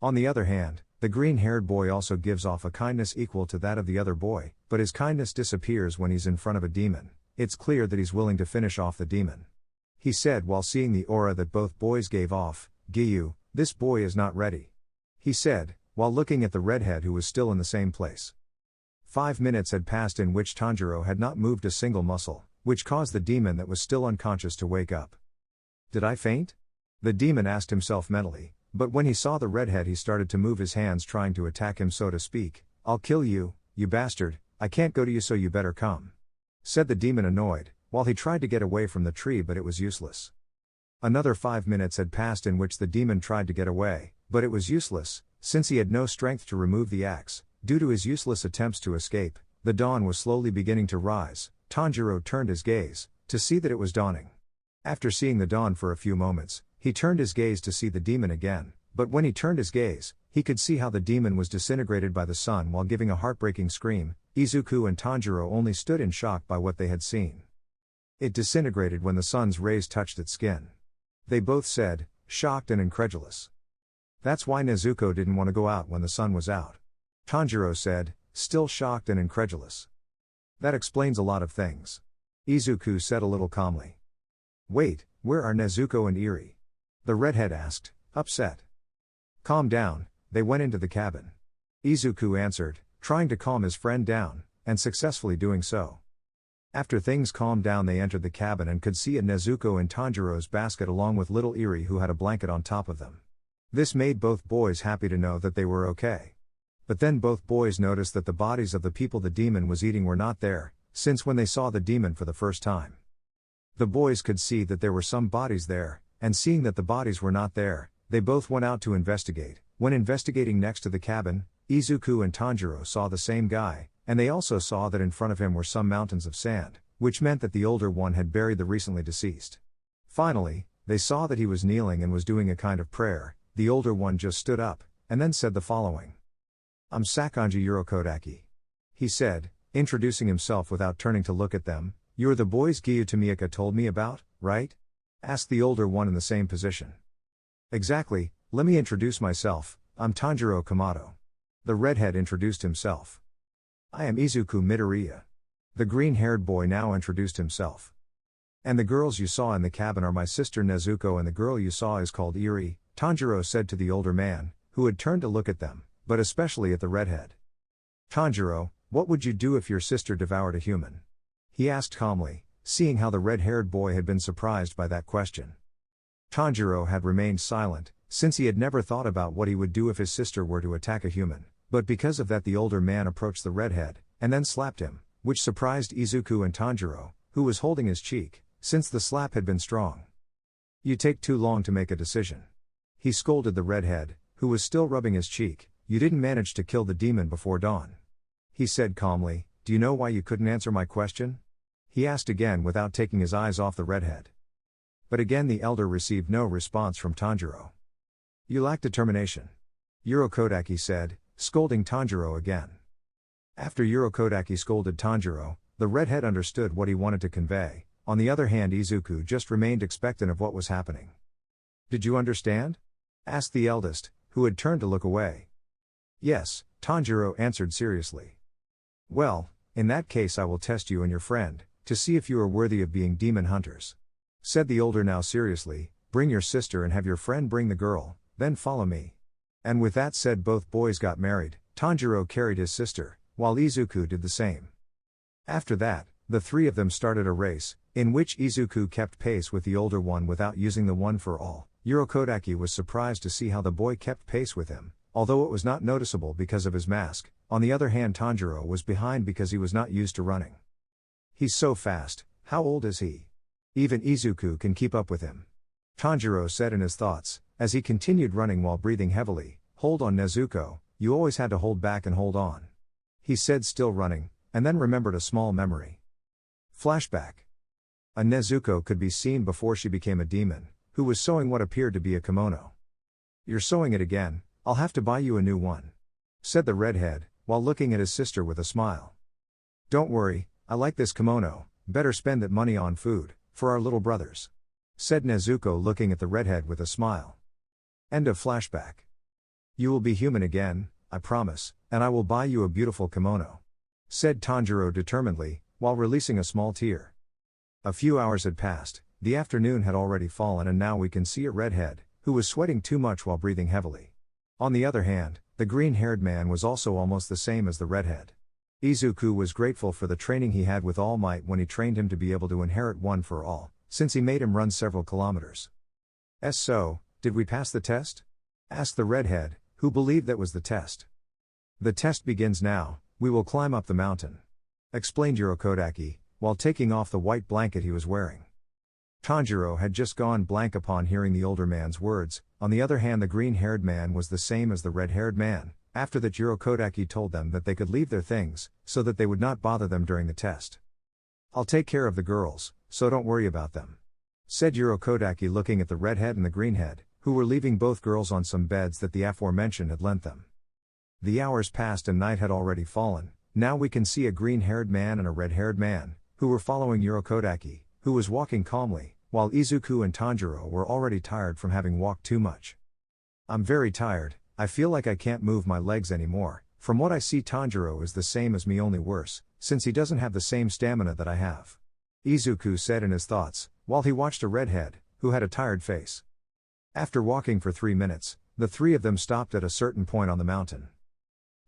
On the other hand, the green-haired boy also gives off a kindness equal to that of the other boy, but his kindness disappears when he's in front of a demon. It's clear that he's willing to finish off the demon. He said while seeing the aura that both boys gave off, "Giyu, this boy is not ready," he said, while looking at the redhead who was still in the same place. 5 minutes had passed in which Tanjiro had not moved a single muscle, which caused the demon that was still unconscious to wake up. "Did I faint?" the demon asked himself mentally, but when he saw the redhead he started to move his hands, trying to attack him, so to speak. "I'll kill you, you bastard, I can't go to you, so you better come," said the demon, annoyed, while he tried to get away from the tree, but it was useless. Another 5 minutes had passed in which the demon tried to get away, but it was useless, since he had no strength to remove the axe. Due to his useless attempts to escape, the dawn was slowly beginning to rise. Tanjiro turned his gaze to see that it was dawning. After seeing the dawn for a few moments, he turned his gaze to see the demon again, but when he turned his gaze, he could see how the demon was disintegrated by the sun while giving a heartbreaking scream. Izuku and Tanjiro only stood in shock by what they had seen. It disintegrated when the sun's rays touched its skin. They both said, shocked and incredulous. "That's why Nezuko didn't want to go out when the sun was out," Tanjiro said, still shocked and incredulous. "That explains a lot of things," Izuku said a little calmly. "Wait, where are Nezuko and Eri?" the redhead asked, upset. "Calm down, they went into the cabin," Izuku answered, trying to calm his friend down, and successfully doing so. After things calmed down, they entered the cabin and could see a Nezuko in Tanjiro's basket along with little Eri, who had a blanket on top of them. This made both boys happy to know that they were okay. But then both boys noticed that the bodies of the people the demon was eating were not there, since when they saw the demon for the first time. The boys could see that there were some bodies there, and seeing that the bodies were not there, they both went out to investigate. When investigating next to the cabin, Izuku and Tanjiro saw the same guy, and they also saw that in front of him were some mountains of sand, which meant that the older one had buried the recently deceased. Finally, they saw that he was kneeling and was doing a kind of prayer. The older one just stood up, and then said the following. "I'm Sakonji Urokodaki," he said, introducing himself without turning to look at them. "You're the boys Giyu Tomioka told me about, right?" asked the older one in the same position. "Exactly, let me introduce myself, I'm Tanjiro Kamato." The redhead introduced himself. "I am Izuku Midoriya." The green-haired boy now introduced himself. "And the girls you saw in the cabin are my sister Nezuko, and the girl you saw is called Eri," Tanjiro said to the older man, who had turned to look at them, but especially at the redhead. "Tanjiro, what would you do if your sister devoured a human?" he asked calmly, seeing how the red-haired boy had been surprised by that question. Tanjiro had remained silent, since he had never thought about what he would do if his sister were to attack a human, but because of that the older man approached the redhead, and then slapped him, which surprised Izuku and Tanjiro, who was holding his cheek, since the slap had been strong. "You take too long to make a decision," he scolded the redhead, who was still rubbing his cheek. "You didn't manage to kill the demon before dawn," he said calmly. "Do you know why you couldn't answer my question?" he asked again without taking his eyes off the redhead. But again the elder received no response from Tanjiro. "You lack determination. Urokodaki said, scolding Tanjiro again. After Urokodaki scolded Tanjiro, the redhead understood what he wanted to convey. On the other hand, Izuku just remained expectant of what was happening. Did you understand? Asked the eldest, who had turned to look away. Yes, Tanjiro answered seriously. Well, in that case I will test you and your friend, to see if you are worthy of being demon hunters. Said the older now seriously, bring your sister and have your friend bring the girl, then follow me. And with that said both boys got married. Tanjiro carried his sister, while Izuku did the same. After that, the three of them started a race, in which Izuku kept pace with the older one without using the one for all. Urokodaki was surprised to see how the boy kept pace with him, although it was not noticeable because of his mask. On the other hand, Tanjiro was behind because he was not used to running. He's so fast, how old is he? Even Izuku can keep up with him. Tanjiro said in his thoughts, as he continued running while breathing heavily. Hold on Nezuko, you always had to hold back and hold on. He said still running, and then remembered a small memory. Flashback. A Nezuko could be seen before she became a demon, who was sewing what appeared to be a kimono. You're sewing it again, I'll have to buy you a new one. Said the redhead, while looking at his sister with a smile. Don't worry, I like this kimono, better spend that money on food, for our little brothers. Said Nezuko looking at the redhead with a smile. End of flashback. You will be human again, I promise, and I will buy you a beautiful kimono. Said Tanjiro determinedly, while releasing a small tear. A few hours had passed, the afternoon had already fallen and now we can see a redhead, who was sweating too much while breathing heavily. On the other hand, the green-haired man was also almost the same as the redhead. Izuku was grateful for the training he had with All Might when he trained him to be able to inherit one for all, since he made him run several kilometers. So, did we pass the test? Asked the redhead, who believed that was the test. The test begins now, we will climb up the mountain. Explained Urokodaki, while taking off the white blanket he was wearing. Tanjiro had just gone blank upon hearing the older man's words. On the other hand, the green-haired man was the same as the red-haired man. After that, Urokodaki told them that they could leave their things, so that they would not bother them during the test. I'll take care of the girls, so don't worry about them. Said Urokodaki looking at the redhead and the greenhead, who were leaving both girls on some beds that the aforementioned had lent them. The hours passed and night had already fallen. Now we can see a green-haired man and a red-haired man, who were following Urokodaki, who was walking calmly, while Izuku and Tanjiro were already tired from having walked too much. I'm very tired, I feel like I can't move my legs anymore. From what I see, Tanjiro is the same as me, only worse, since he doesn't have the same stamina that I have. Izuku said in his thoughts, while he watched a redhead, who had a tired face. After walking for 3 minutes, the three of them stopped at a certain point on the mountain.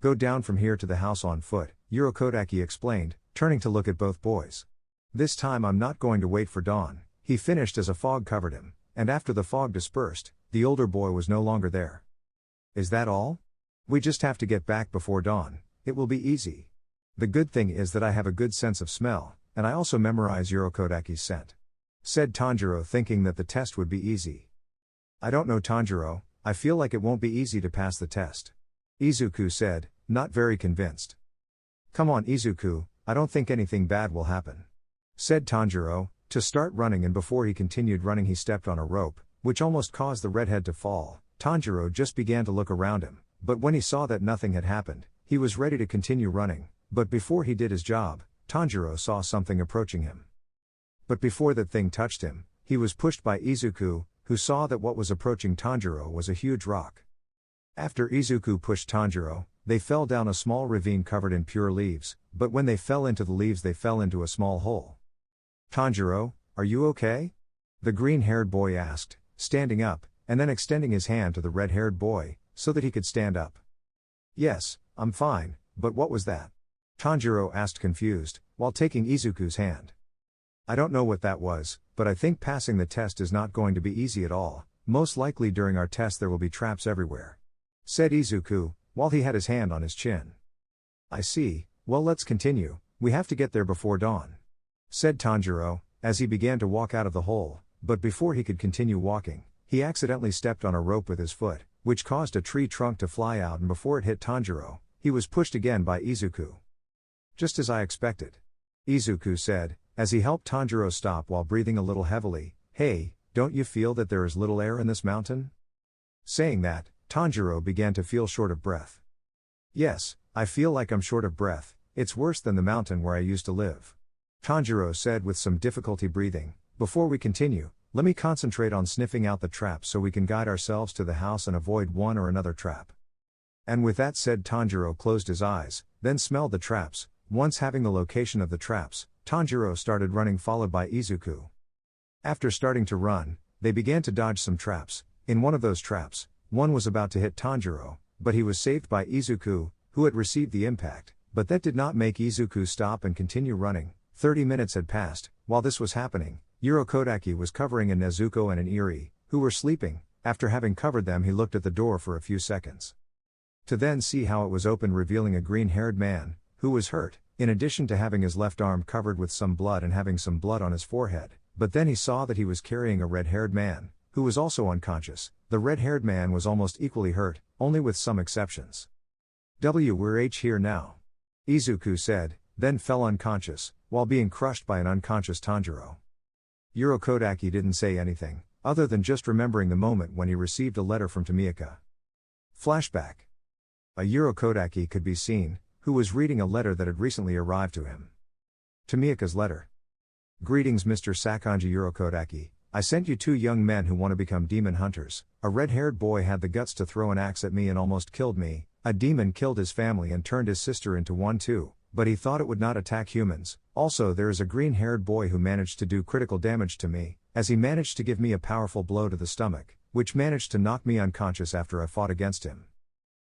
Go down from here to the house on foot, Urokodaki explained, turning to look at both boys. This time I'm not going to wait for dawn, he finished as a fog covered him, and after the fog dispersed, the older boy was no longer there. Is that all? We just have to get back before dawn, it will be easy. The good thing is that I have a good sense of smell, and I also memorize Urokodaki's scent. Said Tanjiro, thinking that the test would be easy. I don't know Tanjiro, I feel like it won't be easy to pass the test. Izuku said, not very convinced. Come on Izuku, I don't think anything bad will happen. Said Tanjiro, to start running, and before he continued running he stepped on a rope, which almost caused the redhead to fall. Tanjiro just began to look around him, but when he saw that nothing had happened, he was ready to continue running, but before he did his job, Tanjiro saw something approaching him. But before that thing touched him, he was pushed by Izuku, who saw that what was approaching Tanjiro was a huge rock. After Izuku pushed Tanjiro, they fell down a small ravine covered in pure leaves, but when they fell into the leaves they fell into a small hole. Tanjiro, are you okay? The green-haired boy asked, standing up, and then extending his hand to the red-haired boy, so that he could stand up. Yes, I'm fine, but what was that? Tanjiro asked confused, while taking Izuku's hand. I don't know what that was, but I think passing the test is not going to be easy at all. Most likely during our test there will be traps everywhere. Said Izuku, while he had his hand on his chin. I see, well let's continue, we have to get there before dawn. Said Tanjiro, as he began to walk out of the hole, but before he could continue walking, he accidentally stepped on a rope with his foot, which caused a tree trunk to fly out, and before it hit Tanjiro, he was pushed again by Izuku. Just as I expected. Izuku said, as he helped Tanjiro stop while breathing a little heavily, hey, don't you feel that there is little air in this mountain? Saying that, Tanjiro began to feel short of breath. Yes, I feel like I'm short of breath, it's worse than the mountain where I used to live. Tanjiro said with some difficulty breathing. Before we continue, let me concentrate on sniffing out the traps so we can guide ourselves to the house and avoid one or another trap. And with that said, Tanjiro closed his eyes, then smelled the traps. Once having the location of the traps, Tanjiro started running, followed by Izuku. After starting to run, they began to dodge some traps. In one of those traps, one was about to hit Tanjiro, but he was saved by Izuku, who had received the impact, but that did not make Izuku stop and continue running. 30 minutes had passed. While this was happening, Urokodaki was covering a Nezuko and an Eri, who were sleeping. After having covered them, he looked at the door for a few seconds, to then see how it was open, revealing a green-haired man, who was hurt, in addition to having his left arm covered with some blood and having some blood on his forehead. But then he saw that he was carrying a red-haired man, who was also unconscious. The red-haired man was almost equally hurt, only with some exceptions. We're here now, Izuku said, then fell unconscious, while being crushed by an unconscious Tanjiro. Urokodaki didn't say anything, other than just remembering the moment when he received a letter from Tomioka. Flashback. A Urokodaki could be seen, who was reading a letter that had recently arrived to him. Tomioka's letter. Greetings, Mr. Sakonji Urokodaki. I sent you 2 young men who want to become demon hunters. A red-haired boy had the guts to throw an axe at me and almost killed me. A demon killed his family and turned his sister into one too, but he thought it would not attack humans. Also, there is a green-haired boy who managed to do critical damage to me, as he managed to give me a powerful blow to the stomach, which managed to knock me unconscious after I fought against him.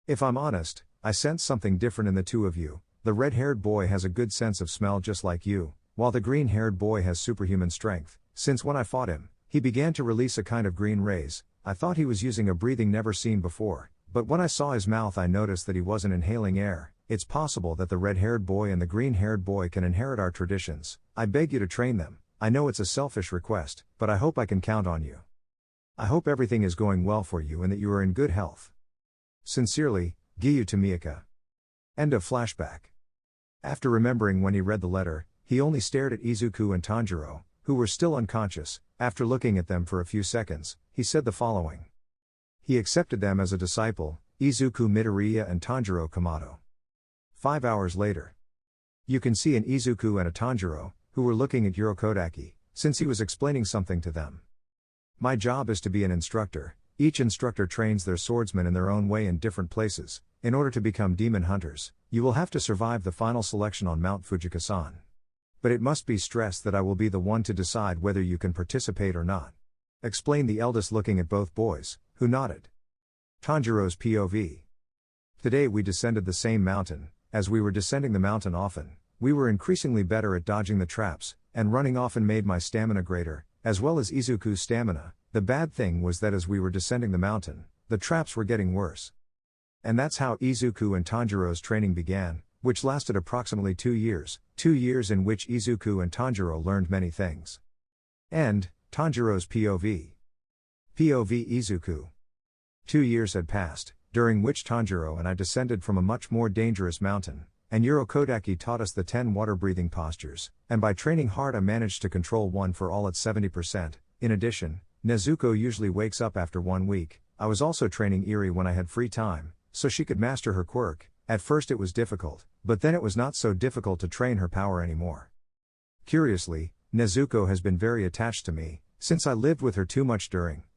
If I'm honest, I sense something different in the two of you. The red-haired boy has a good sense of smell just like you, while the green-haired boy has superhuman strength. Since when I fought him, he began to release a kind of green rays. I thought he was using a breathing never seen before, but when I saw his mouth I noticed that he wasn't inhaling air. It's possible that the red-haired boy and the green-haired boy can inherit our traditions. I beg you to train them. I know it's a selfish request, but I hope I can count on you. I hope everything is going well for you and that you are in good health. Sincerely, Giyu Tomioka. End of flashback. After remembering when he read the letter, he only stared at Izuku and Tanjiro, who were still unconscious. After looking at them for a few seconds, he said the following. He accepted them as a disciple, Izuku Midoriya and Tanjiro Kamato. 5 hours later. You can see an Izuku and a Tanjiro, who were looking at Urokodaki, since he was explaining something to them. My job is to be an instructor. Each instructor trains their swordsmen in their own way in different places. In order to become demon hunters, you will have to survive the final selection on Mount Fujikasan. But it must be stressed that I will be the one to decide whether you can participate or not. Explained the eldest, looking at both boys, who nodded. Tanjiro's POV. Today we descended the same mountain. As we were descending the mountain often, we were increasingly better at dodging the traps, and running often made my stamina greater, as well as Izuku's stamina. The bad thing was that as we were descending the mountain, the traps were getting worse. And that's how Izuku and Tanjiro's training began, which lasted approximately 2 years, 2 years in which Izuku and Tanjiro learned many things. End, Tanjiro's POV. POV Izuku. 2 years had passed, during which Tanjiro and I descended from a much more dangerous mountain, and Urokodaki taught us the 10 water-breathing postures, and by training hard I managed to control one for all at 70%. In addition, Nezuko usually wakes up after 1 week. I was also training Eri when I had free time, so she could master her quirk. At first it was difficult, but then it was not so difficult to train her power anymore. Curiously, Nezuko has been very attached to me, since I lived with her too much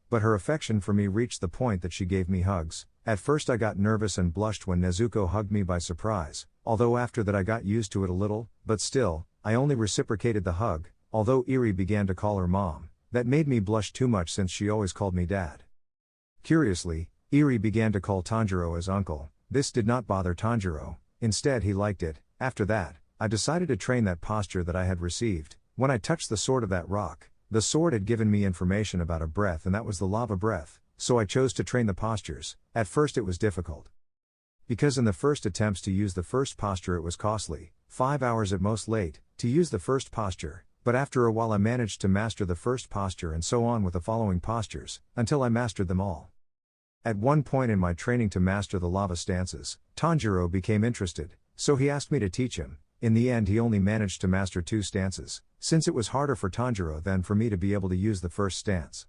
but her affection for me reached the point that she gave me hugs. At first I got nervous and blushed when Nezuko hugged me by surprise, although after that I got used to it a little, but still, I only reciprocated the hug, although Eri began to call her mom. That made me blush too much since she always called me dad. Curiously, Eri began to call Tanjiro as uncle. This did not bother Tanjiro, instead he liked it. After that, I decided to train that posture that I had received. When I touched the sword of that rock, the sword had given me information about a breath, and that was the lava breath, so I chose to train the postures. At first it was difficult, because in the first attempts to use the first posture it was costly, 5 hours at most late, to use the first posture, but after a while I managed to master the first posture and so on with the following postures, until I mastered them all. At one point in my training to master the lava stances, Tanjiro became interested, so he asked me to teach him. In the end he only managed to master 2 stances, since it was harder for Tanjiro than for me to be able to use the first stance.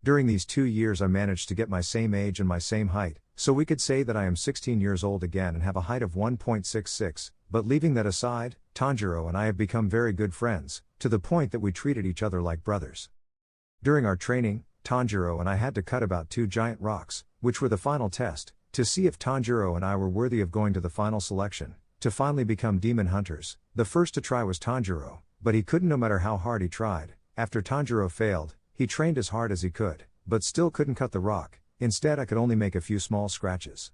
During these 2 years I managed to get my same age and my same height, so we could say that I am 16 years old again and have a height of 1.66, but leaving that aside, Tanjiro and I have become very good friends, to the point that we treated each other like brothers. During our training, Tanjiro and I had to cut about 2 giant rocks, which were the final test, to see if Tanjiro and I were worthy of going to the final selection, to finally become demon hunters. The first to try was Tanjiro, but he couldn't no matter how hard he tried. After Tanjiro failed, he trained as hard as he could, but still couldn't cut the rock. Instead I could only make a few small scratches.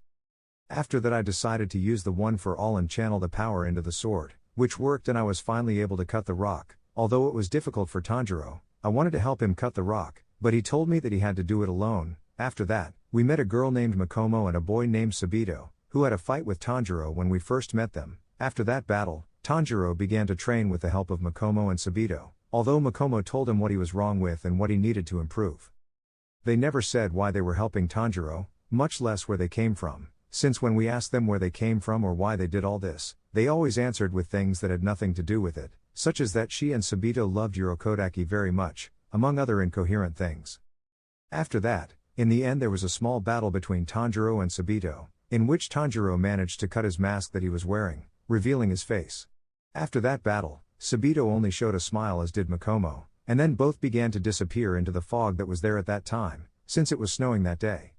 After that I decided to use the one for all and channel the power into the sword, which worked and I was finally able to cut the rock. Although it was difficult for Tanjiro, I wanted to help him cut the rock, but he told me that he had to do it alone. After that, we met a girl named Makomo and a boy named Sabito, who had a fight with Tanjiro when we first met them. After that battle, Tanjiro began to train with the help of Makomo and Sabito, although Makomo told him what he was wrong with and what he needed to improve. They never said why they were helping Tanjiro, much less where they came from, since when we asked them where they came from or why they did all this, they always answered with things that had nothing to do with it, such as that she and Sabito loved Urokodaki very much, among other incoherent things. After that, in the end there was a small battle between Tanjiro and Sabito, in which Tanjiro managed to cut his mask that he was wearing, revealing his face. After that battle, Sabito only showed a smile as did Makomo, and then both began to disappear into the fog that was there at that time, since it was snowing that day.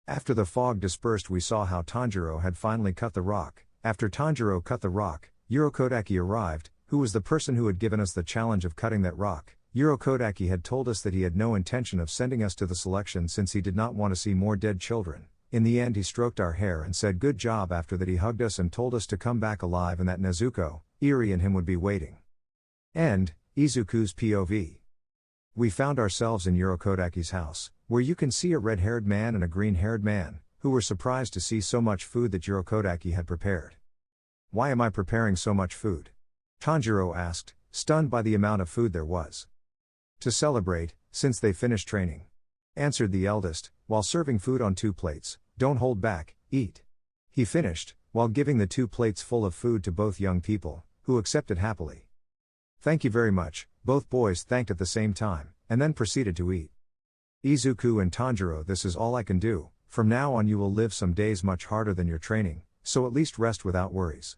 After the fog dispersed we saw how Tanjiro had finally cut the rock. After Tanjiro cut the rock, Urokodaki arrived, who was the person who had given us the challenge of cutting that rock. Urokodaki had told us that he had no intention of sending us to the selection since he did not want to see more dead children. In the end he stroked our hair and said good job. After that he hugged us and told us to come back alive and that Nezuko, Eri and him would be waiting. End. Izuku's POV. We found ourselves in Urokodaki's house, where you can see a red-haired man and a green-haired man, who were surprised to see so much food that Urokodaki had prepared. Why am I preparing so much food? Tanjiro asked, stunned by the amount of food there was. To celebrate, since they finished training. Answered the eldest, while serving food on 2 plates. Don't hold back, eat. He finished, while giving the 2 plates full of food to both young people, who accepted happily. Thank you very much, both boys thanked at the same time, and then proceeded to eat. Izuku and Tanjiro, this is all I can do. From now on you will live some days much harder than your training, so at least rest without worries.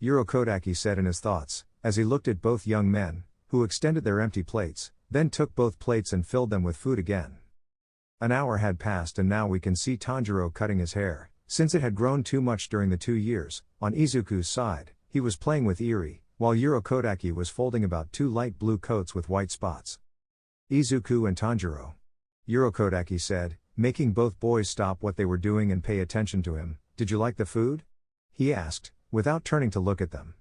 Urokodaki said in his thoughts, as he looked at both young men, who extended their empty plates, then took both plates and filled them with food again. An hour had passed and now we can see Tanjiro cutting his hair, since it had grown too much during the 2 years. On Izuku's side, he was playing with Eri, while Urokodaki was folding about 2 light blue coats with white spots. Izuku and Tanjiro. Urokodaki said, making both boys stop what they were doing and pay attention to him. Did you like the food? He asked, without turning to look at them.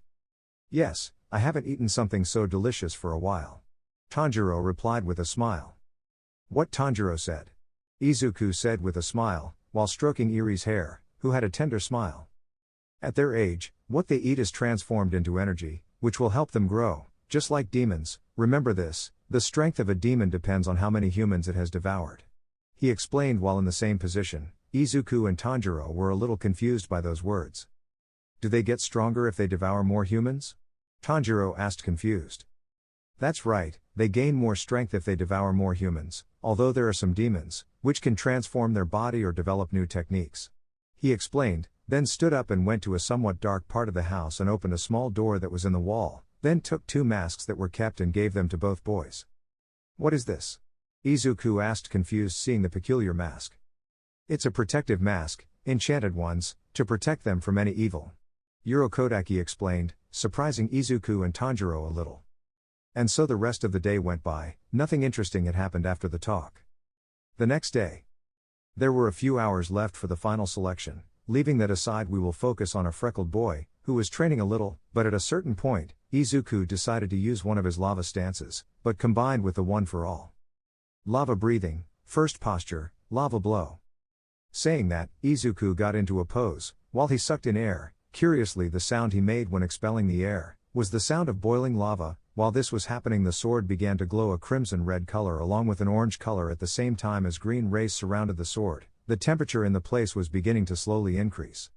Yes, I haven't eaten something so delicious for a while. Tanjiro replied with a smile. What? Tanjiro said. Izuku said with a smile, while stroking Eri's hair, who had a tender smile. At their age, what they eat is transformed into energy, which will help them grow, just like demons. Remember this, the strength of a demon depends on how many humans it has devoured. He explained while in the same position. Izuku and Tanjiro were a little confused by those words. Do they get stronger if they devour more humans? Tanjiro asked confused. That's right, they gain more strength if they devour more humans, although there are some demons, which can transform their body or develop new techniques. He explained, then stood up and went to a somewhat dark part of the house and opened a small door that was in the wall, then took 2 masks that were kept and gave them to both boys. What is this? Izuku asked confused seeing the peculiar mask. It's a protective mask, enchanted ones, to protect them from any evil. Urokodaki explained, surprising Izuku and Tanjiro a little. And so the rest of the day went by. Nothing interesting had happened after the talk. The next day. There were a few hours left for the final selection. Leaving that aside, we will focus on a freckled boy, who was training a little, but at a certain point, Izuku decided to use one of his lava stances, but combined with the one for all. Lava breathing, first posture, lava blow. Saying that, Izuku got into a pose, while he sucked in air. Curiously, the sound he made when expelling the air was the sound of boiling lava. While this was happening, the sword began to glow a crimson red color along with an orange color at the same time as green rays surrounded the sword. The temperature in the place was beginning to slowly increase.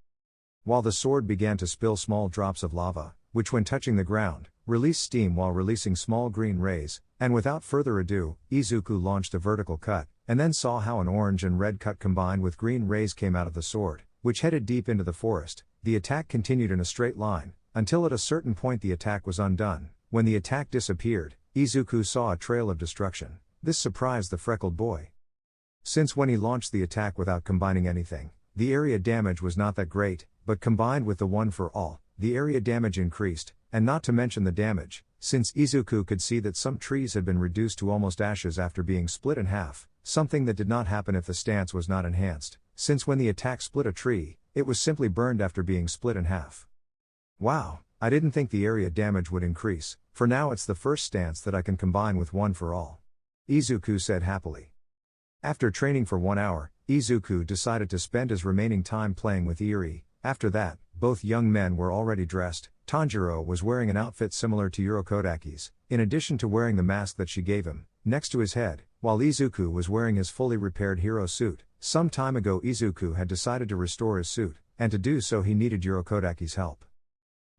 While the sword began to spill small drops of lava, which when touching the ground, released steam while releasing small green rays, and without further ado, Izuku launched a vertical cut, and then saw how an orange and red cut combined with green rays came out of the sword, which headed deep into the forest. The attack continued in a straight line, until at a certain point the attack was undone. When the attack disappeared, Izuku saw a trail of destruction. This surprised the freckled boy. Since when he launched the attack without combining anything, the area damage was not that great, but combined with the one for all, the area damage increased, and not to mention the damage, since Izuku could see that some trees had been reduced to almost ashes after being split in half, something that did not happen if the stance was not enhanced, since when the attack split a tree, it was simply burned after being split in half. Wow, I didn't think the area damage would increase, for now it's the first stance that I can combine with one for all. Izuku said happily. After training for 1 hour, Izuku decided to spend his remaining time playing with Eri. After that, both young men were already dressed. Tanjiro was wearing an outfit similar to Urokodaki's, in addition to wearing the mask that she gave him, next to his head, while Izuku was wearing his fully repaired hero suit. Some time ago Izuku had decided to restore his suit, and to do so he needed Urokodaki's help.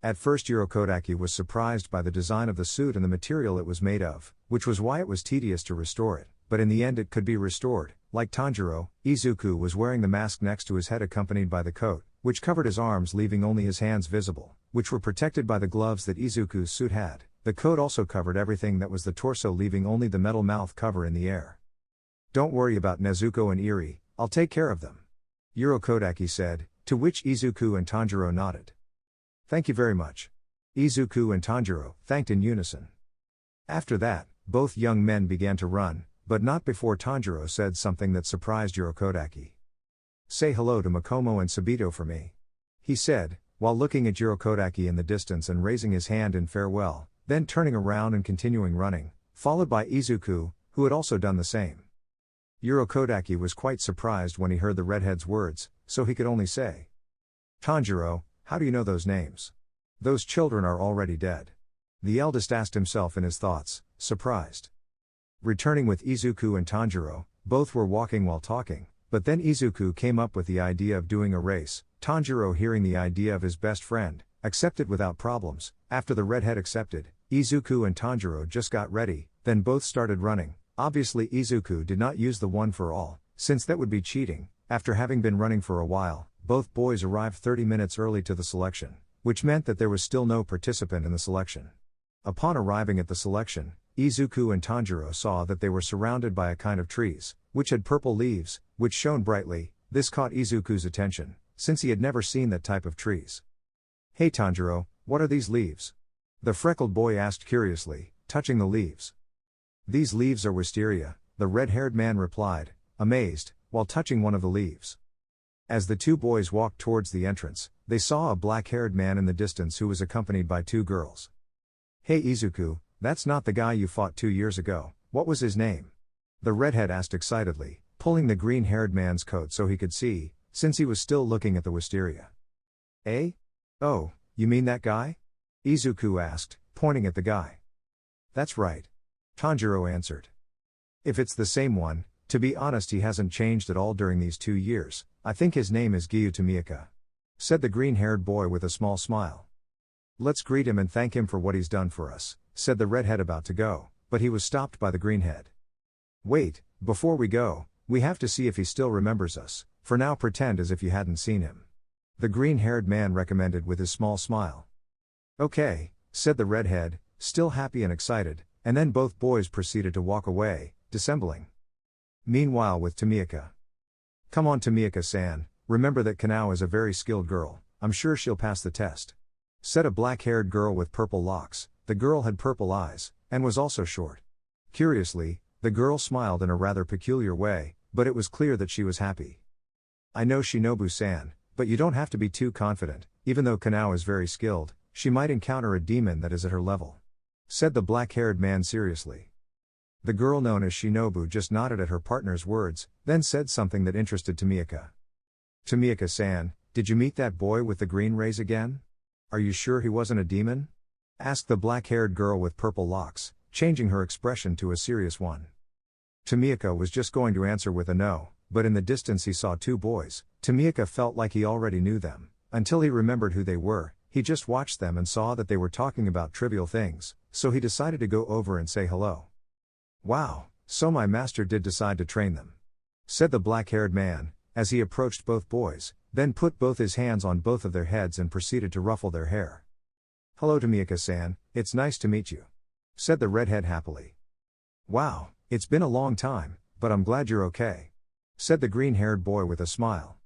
At first Urokodaki was surprised by the design of the suit and the material it was made of, which was why it was tedious to restore it, but in the end it could be restored. Like Tanjiro, Izuku was wearing the mask next to his head accompanied by the coat, which covered his arms leaving only his hands visible, which were protected by the gloves that Izuku's suit had. The coat also covered everything that was the torso leaving only the metal mouth cover in the air. "Don't worry about Nezuko and Eri, I'll take care of them," Urokodaki said, to which Izuku and Tanjiro nodded. "Thank you very much." Izuku and Tanjiro thanked in unison. After that, both young men began to run, but not before Tanjiro said something that surprised Urokodaki. "Say hello to Makomo and Sabito for me," he said, while looking at Urokodaki in the distance and raising his hand in farewell, then turning around and continuing running, followed by Izuku, who had also done the same. Urokodaki was quite surprised when he heard the redhead's words, so he could only say, "Tanjiro, how do you know those names? Those children are already dead." The eldest asked himself in his thoughts, surprised. Returning with Izuku and Tanjiro, both were walking while talking, but then Izuku came up with the idea of doing a race. Tanjiro, hearing the idea of his best friend, accepted without problems. After the redhead accepted, Izuku and Tanjiro just got ready, then both started running. Obviously Izuku did not use the one for all, since that would be cheating. After having been running for a while, both boys arrived 30 minutes early to the selection, which meant that there was still no participant in the selection. Upon arriving at the selection, Izuku and Tanjiro saw that they were surrounded by a kind of trees, which had purple leaves, which shone brightly. This caught Izuku's attention, since he had never seen that type of trees. "Hey Tanjiro, what are these leaves?" the freckled boy asked curiously, touching the leaves. "These leaves are wisteria," the red-haired man replied, amazed, while touching one of the leaves. As the two boys walked towards the entrance, they saw a black-haired man in the distance who was accompanied by two girls. "Hey Izuku, that's not the guy you fought 2 years ago, what was his name?" the redhead asked excitedly, pulling the green-haired man's coat so he could see, since he was still looking at the wisteria. "Eh? Oh, you mean that guy?" Izuku asked, pointing at the guy. "That's right," Tanjiro answered. "If it's the same one, to be honest he hasn't changed at all during these 2 years, I think his name is Giyu Tomioka," said the green-haired boy with a small smile. "Let's greet him and thank him for what he's done for us," said the redhead about to go, but he was stopped by the greenhead. "Wait, before we go, we have to see if he still remembers us, for now pretend as if you hadn't seen him," the green-haired man recommended with his small smile. "Okay," said the redhead, still happy and excited, and then both boys proceeded to walk away, dissembling. Meanwhile with Tomioka. "Come on Tomioka-san, remember that Kanao is a very skilled girl, I'm sure she'll pass the test," said a black-haired girl with purple locks. The girl had purple eyes, and was also short. Curiously, the girl smiled in a rather peculiar way, but it was clear that she was happy. "I know Shinobu-san, but you don't have to be too confident, even though Kanao is very skilled, she might encounter a demon that is at her level," said the black-haired man seriously. The girl known as Shinobu just nodded at her partner's words, then said something that interested Tomioka. "Tomioka-san, did you meet that boy with the green rays again? Are you sure he wasn't a demon?" asked the black-haired girl with purple locks, changing her expression to a serious one. Tomioka was just going to answer with a no, but in the distance he saw two boys. Tomioka felt like he already knew them, until he remembered who they were. He just watched them and saw that they were talking about trivial things, so he decided to go over and say hello. "Wow, so my master did decide to train them," said the black-haired man, as he approached both boys, then put both his hands on both of their heads and proceeded to ruffle their hair. "Hello Tomioka-san, it's nice to meet you," said the redhead happily. "Wow, it's been a long time, but I'm glad you're okay," said the green-haired boy with a smile.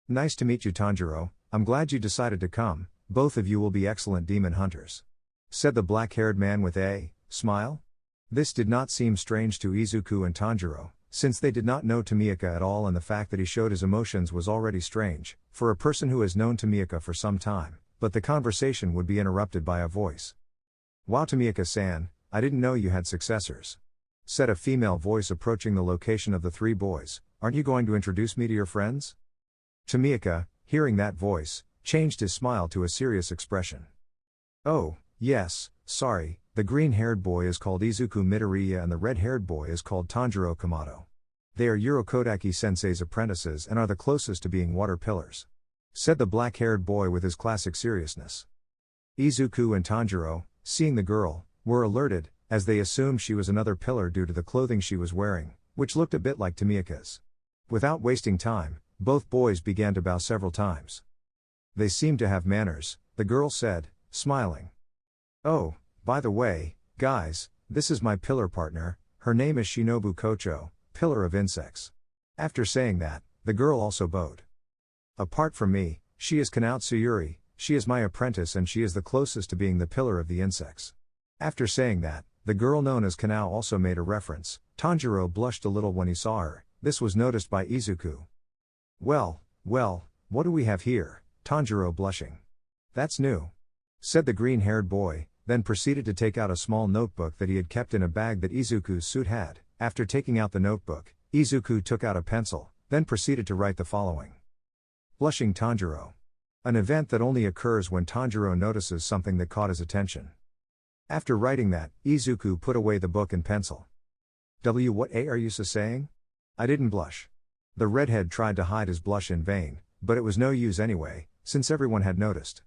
"Nice to meet you Tanjiro, I'm glad you decided to come, both of you will be excellent demon hunters," said the black-haired man with a smile. This did not seem strange to Izuku and Tanjiro, since they did not know Tomioka at all, and the fact that he showed his emotions was already strange, for a person who has known Tomioka for some time, but the conversation would be interrupted by a voice. "Wow Tomioka-san, I didn't know you had successors," said a female voice approaching the location of the three boys. "Aren't you going to introduce me to your friends?" Tomioka, hearing that voice, changed his smile to a serious expression. "Oh, yes, sorry, the green-haired boy is called Izuku Midoriya and the red-haired boy is called Tanjiro Kamado. They are Urokodaki-sensei's apprentices and are the closest to being water pillars," said the black-haired boy with his classic seriousness. Izuku and Tanjiro, seeing the girl, were alerted, as they assumed she was another pillar due to the clothing she was wearing, which looked a bit like Tomioka's. Without wasting time, both boys began to bow several times. "They seem to have manners," the girl said, smiling. "Oh, by the way, guys, this is my pillar partner, her name is Shinobu Kocho, pillar of insects." After saying that, the girl also bowed. "Apart from me, she is Kanao Tsuyuri, she is my apprentice and she is the closest to being the pillar of the insects." After saying that, the girl known as Kanao also made a reference. Tanjiro blushed a little when he saw her. This was noticed by Izuku. Well, what do we have here?" Tanjiro blushing. "That's new," said the green-haired boy, then proceeded to take out a small notebook that he had kept in a bag that Izuku's suit had. After taking out the notebook, Izuku took out a pencil, then proceeded to write the following. Blushing Tanjiro. An event that only occurs when Tanjiro notices something that caught his attention. After writing that, Izuku put away the book and pencil. What are you saying? I didn't blush." The redhead tried to hide his blush in vain, but it was no use anyway, since everyone had noticed.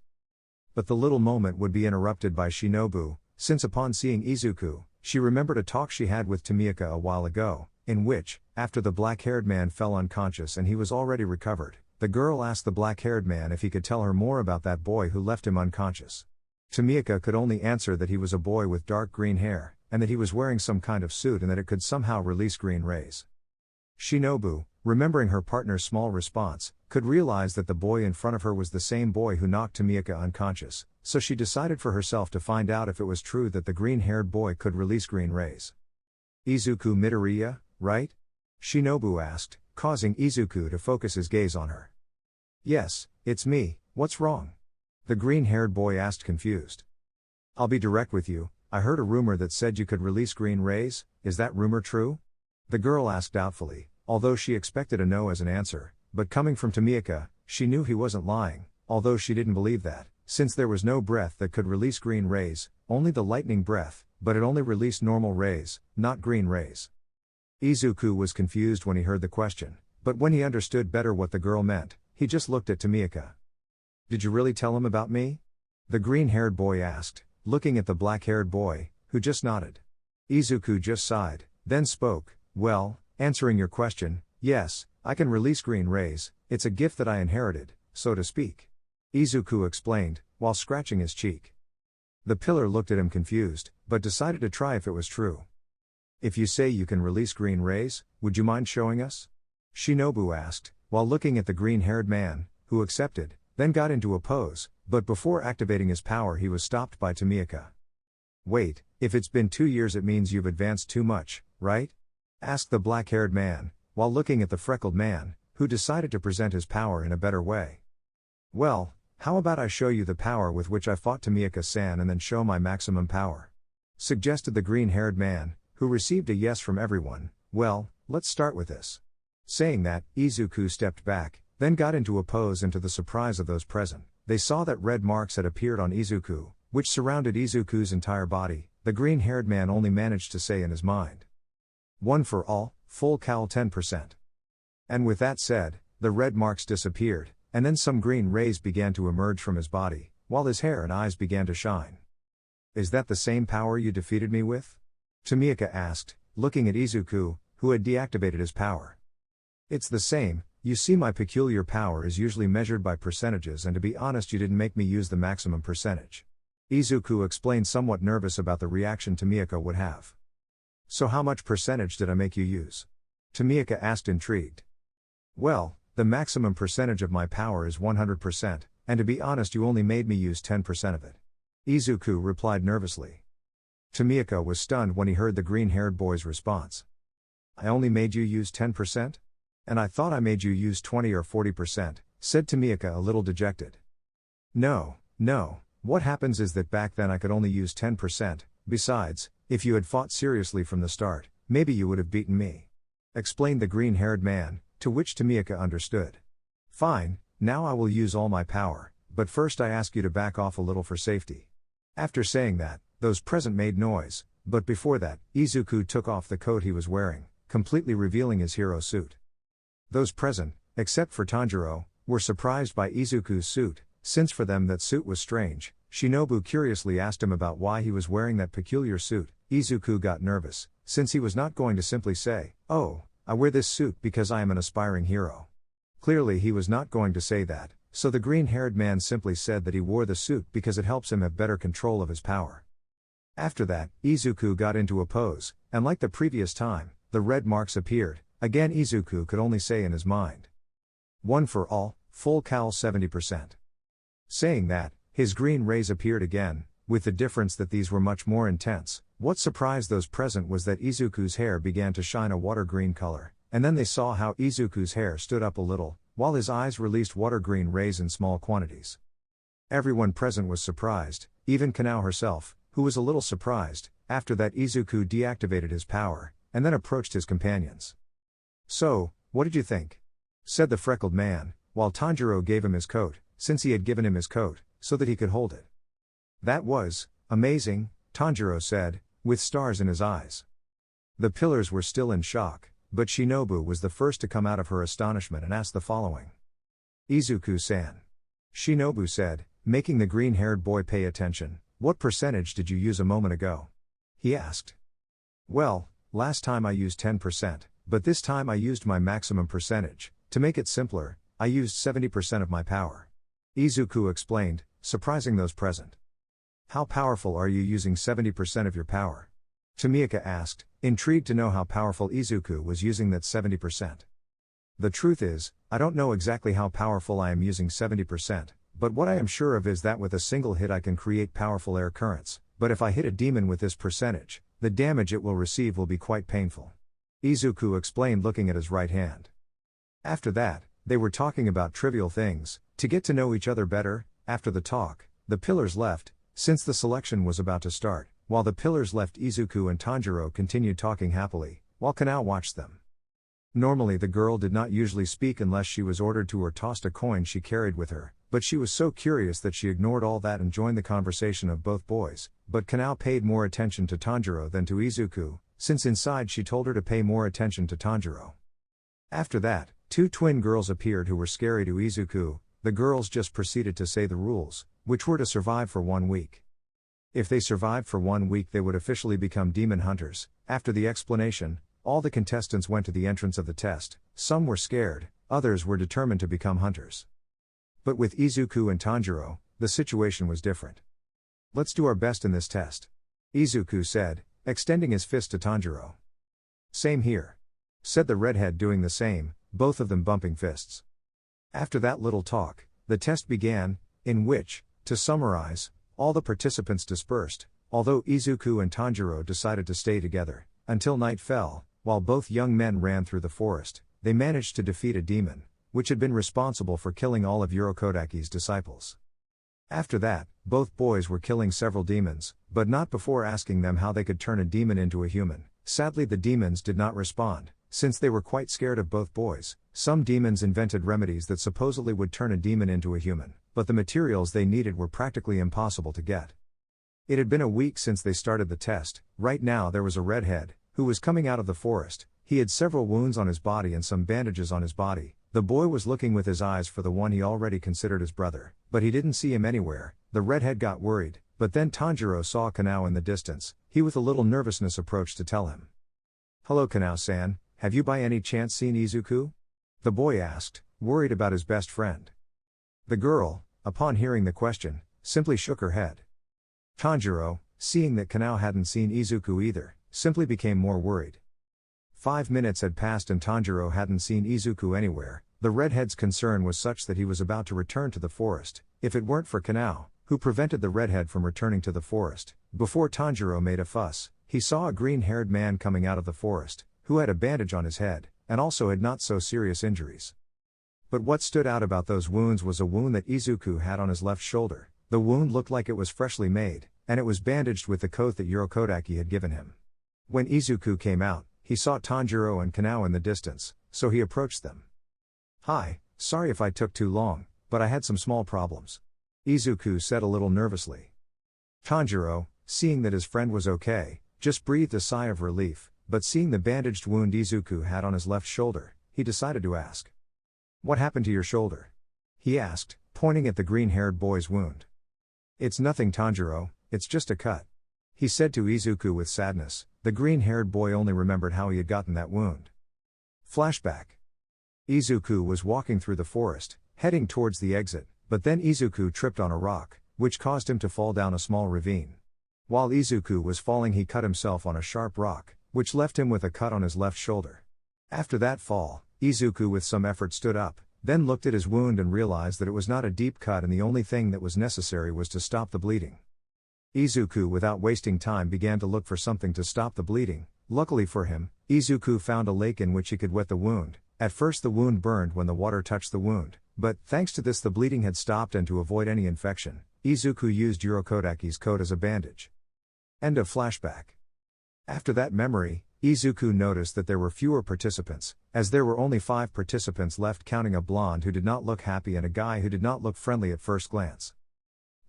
But the little moment would be interrupted by Shinobu, since upon seeing Izuku, she remembered a talk she had with Tomioka a while ago, in which, after the black-haired man fell unconscious and he was already recovered, the girl asked the black-haired man if he could tell her more about that boy who left him unconscious. Tomioka could only answer that he was a boy with dark green hair, and that he was wearing some kind of suit and that it could somehow release green rays. Shinobu, remembering her partner's small response, could realize that the boy in front of her was the same boy who knocked Tomioka unconscious, so she decided for herself to find out if it was true that the green-haired boy could release green rays. "Izuku Midoriya, right?" Shinobu asked, causing Izuku to focus his gaze on her. "Yes, it's me, what's wrong?" the green-haired boy asked confused. "I'll be direct with you, I heard a rumor that said you could release green rays, is that rumor true?" the girl asked doubtfully, although she expected a no as an answer, but coming from Tomioka, she knew he wasn't lying, although she didn't believe that, since there was no breath that could release green rays, only the lightning breath, but it only released normal rays, not green rays. Izuku was confused when he heard the question, but when he understood better what the girl meant, he just looked at Tomioka. "Did you really tell him about me?" the green-haired boy asked, looking at the black-haired boy, who just nodded. Izuku just sighed, then spoke. "Well, answering your question, yes, I can release green rays, it's a gift that I inherited, so to speak," Izuku explained, while scratching his cheek. The pillar looked at him confused, but decided to try if it was true. "If you say you can release green rays, would you mind showing us?" Shinobu asked, while looking at the green-haired man, who accepted, then got into a pose, but before activating his power he was stopped by Tomioka. "Wait, if it's been 2 years it means you've advanced too much, right?" asked the black-haired man, while looking at the freckled man, who decided to present his power in a better way. "Well, how about I show you the power with which I fought Tomioka-san and then show my maximum power?" suggested the green-haired man, who received a yes from everyone. "Well, let's start with this." Saying that, Izuku stepped back, then got into a pose, and to the surprise of those present, they saw that red marks had appeared on Izuku, which surrounded Izuku's entire body. The green-haired man only managed to say in his mind, "One for all, full cal 10%. And with that said, the red marks disappeared, and then some green rays began to emerge from his body, while his hair and eyes began to shine. "Is that the same power you defeated me with?" Tomioka asked, looking at Izuku, who had deactivated his power. It's the same, you see my peculiar power is usually measured by percentages, and to be honest you didn't make me use the maximum percentage. Izuku explained, somewhat nervous about the reaction Tomioka would have. So how much percentage did I make you use? Tomioka asked, intrigued. Well, the maximum percentage of my power is 100%, and to be honest you only made me use 10% of it. Izuku replied nervously. Tomioka was stunned when he heard the green-haired boy's response. I only made you use 10%? And I thought I made you use 20 or 40%, said Tomioka, a little dejected. No, what happens is that back then I could only use 10%, besides, if you had fought seriously from the start, maybe you would have beaten me. Explained the green-haired man, to which Tomioka understood. Fine, now I will use all my power, but first I ask you to back off a little for safety. After saying that, those present made noise, but before that, Izuku took off the coat he was wearing, completely revealing his hero suit. Those present, except for Tanjiro, were surprised by Izuku's suit, since for them that suit was strange. Shinobu curiously asked him about why he was wearing that peculiar suit. Izuku got nervous, since he was not going to simply say, "Oh, I wear this suit because I am an aspiring hero." Clearly he was not going to say that, so the green-haired man simply said that he wore the suit because it helps him have better control of his power. After that, Izuku got into a pose, and like the previous time, the red marks appeared. Again Izuku could only say in his mind, "One for all, full cal 70%. Saying that, his green rays appeared again, with the difference that these were much more intense. What surprised those present was that Izuku's hair began to shine a water green color, and then they saw how Izuku's hair stood up a little, while his eyes released water green rays in small quantities. Everyone present was surprised, even Kanao herself, who was a little surprised. After that Izuku deactivated his power, and then approached his companions. "So, what did you think?" said the freckled man, while Tanjiro gave him his coat, since he had given him his coat, so that he could hold it. "That was amazing," Tanjiro said, with stars in his eyes. The pillars were still in shock, but Shinobu was the first to come out of her astonishment and asked the following. "Izuku-san." Shinobu said, making the green-haired boy pay attention, "What percentage did you use a moment ago?" he asked. "Well, last time I used 10%, but this time I used my maximum percentage. To make it simpler, I used 70% of my power," Izuku explained, surprising those present. "How powerful are you using 70% of your power?" Tomioka asked, intrigued to know how powerful Izuku was using that 70%. "The truth is, I don't know exactly how powerful I am using 70%, but what I am sure of is that with a single hit I can create powerful air currents, but if I hit a demon with this percentage, the damage it will receive will be quite painful," Izuku explained, looking at his right hand. After that, they were talking about trivial things, to get to know each other better. After the talk, the pillars left, since the selection was about to start. While the pillars left, Izuku and Tanjiro continued talking happily, while Kanao watched them. Normally the girl did not usually speak unless she was ordered to or tossed a coin she carried with her, but she was so curious that she ignored all that and joined the conversation of both boys. But Kanao paid more attention to Tanjiro than to Izuku, since inside she told her to pay more attention to Tanjiro. After that, two twin girls appeared who were scary to Izuku. The girls just proceeded to say the rules, which were to survive for 1 week. If they survived for 1 week they would officially become demon hunters. After the explanation, all the contestants went to the entrance of the test. Some were scared, others were determined to become hunters. But with Izuku and Tanjiro, the situation was different. "Let's do our best in this test," Izuku said, extending his fist to Tanjiro. "Same here," said the redhead, doing the same, both of them bumping fists. After that little talk, the test began, in which, to summarize, all the participants dispersed, although Izuku and Tanjiro decided to stay together, until night fell. While both young men ran through the forest, they managed to defeat a demon, which had been responsible for killing all of Urokodaki's disciples. After that, both boys were killing several demons, but not before asking them how they could turn a demon into a human. Sadly, the demons did not respond, since they were quite scared of both boys. Some demons invented remedies that supposedly would turn a demon into a human, but the materials they needed were practically impossible to get. It had been a week since they started the test. Right now there was a redhead, who was coming out of the forest. He had several wounds on his body and some bandages on his body. The boy was looking with his eyes for the one he already considered his brother, but he didn't see him anywhere. The redhead got worried, but then Tanjiro saw Kanao in the distance. He with a little nervousness approached to tell him. "Hello Kanao-san, have you by any chance seen Izuku?" the boy asked, worried about his best friend. The girl, upon hearing the question, simply shook her head. Tanjiro, seeing that Kanao hadn't seen Izuku either, simply became more worried. 5 minutes had passed and Tanjiro hadn't seen Izuku anywhere. The redhead's concern was such that he was about to return to the forest, if it weren't for Kanao, who prevented the redhead from returning to the forest. Before Tanjiro made a fuss, he saw a green-haired man coming out of the forest, who had a bandage on his head, and also had not so serious injuries. But what stood out about those wounds was a wound that Izuku had on his left shoulder. The wound looked like it was freshly made, and it was bandaged with the coat that Urokodaki had given him. When Izuku came out, he saw Tanjiro and Kanao in the distance, so he approached them. "Hi, sorry if I took too long, but I had some small problems," Izuku said a little nervously. Tanjiro, seeing that his friend was okay, just breathed a sigh of relief, but seeing the bandaged wound Izuku had on his left shoulder, he decided to ask. "What happened to your shoulder?" he asked, pointing at the green-haired boy's wound. "It's nothing Tanjiro, it's just a cut," he said to Izuku with sadness. The green-haired boy only remembered how he had gotten that wound. Flashback. Izuku was walking through the forest, heading towards the exit, but then Izuku tripped on a rock, which caused him to fall down a small ravine. While Izuku was falling, he cut himself on a sharp rock, which left him with a cut on his left shoulder. After that fall, Izuku with some effort stood up, then looked at his wound and realized that it was not a deep cut and the only thing that was necessary was to stop the bleeding. Izuku, without wasting time, began to look for something to stop the bleeding. Luckily for him, Izuku found a lake in which he could wet the wound. At first the wound burned when the water touched the wound, but thanks to this the bleeding had stopped, and to avoid any infection, Izuku used Urokodaki's coat as a bandage. End of flashback. After that memory, Izuku noticed that there were fewer participants, as there were only 5 participants left, counting a blonde who did not look happy and a guy who did not look friendly at first glance.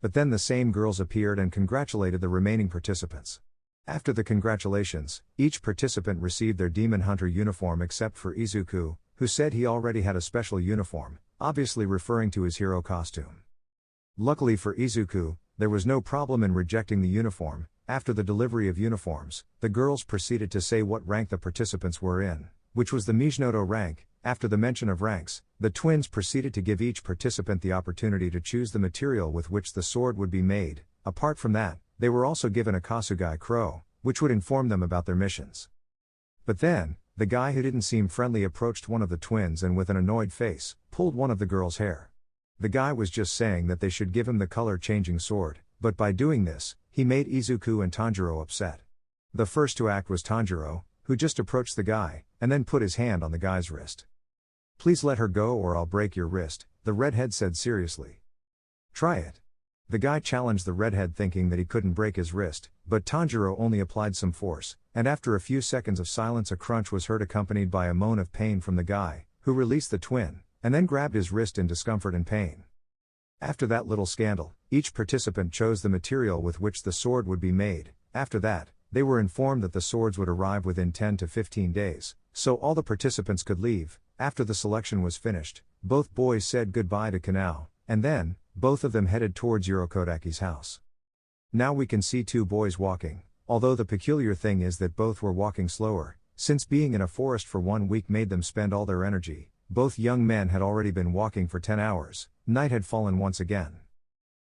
But then the same girls appeared and congratulated the remaining participants. After the congratulations, each participant received their demon hunter uniform except for Izuku, who said he already had a special uniform, obviously referring to his hero costume. Luckily for Izuku, there was no problem in rejecting the uniform. After the delivery of uniforms, the girls proceeded to say what rank the participants were in, which was the Mijinoto rank. After the mention of ranks, the twins proceeded to give each participant the opportunity to choose the material with which the sword would be made. Apart from that, they were also given a Kasugai crow, which would inform them about their missions. But then, the guy who didn't seem friendly approached one of the twins and with an annoyed face, pulled one of the girls' hair. The guy was just saying that they should give him the color-changing sword, but by doing this, he made Izuku and Tanjiro upset. The first to act was Tanjiro, who just approached the guy, and then put his hand on the guy's wrist. "Please let her go or I'll break your wrist," the redhead said seriously. "Try it." The guy challenged the redhead, thinking that he couldn't break his wrist, but Tanjiro only applied some force, and after a few seconds of silence a crunch was heard, accompanied by a moan of pain from the guy, who released the twin, and then grabbed his wrist in discomfort and pain. After that little scandal, each participant chose the material with which the sword would be made. After that, they were informed that the swords would arrive within 10 to 15 days, so all the participants could leave. After the selection was finished, both boys said goodbye to Kanao, and then, both of them headed towards Urokodaki's house. Now we can see 2 boys walking, although the peculiar thing is that both were walking slower, since being in a forest for 1 week made them spend all their energy. Both young men had already been walking for 10 hours, night had fallen once again.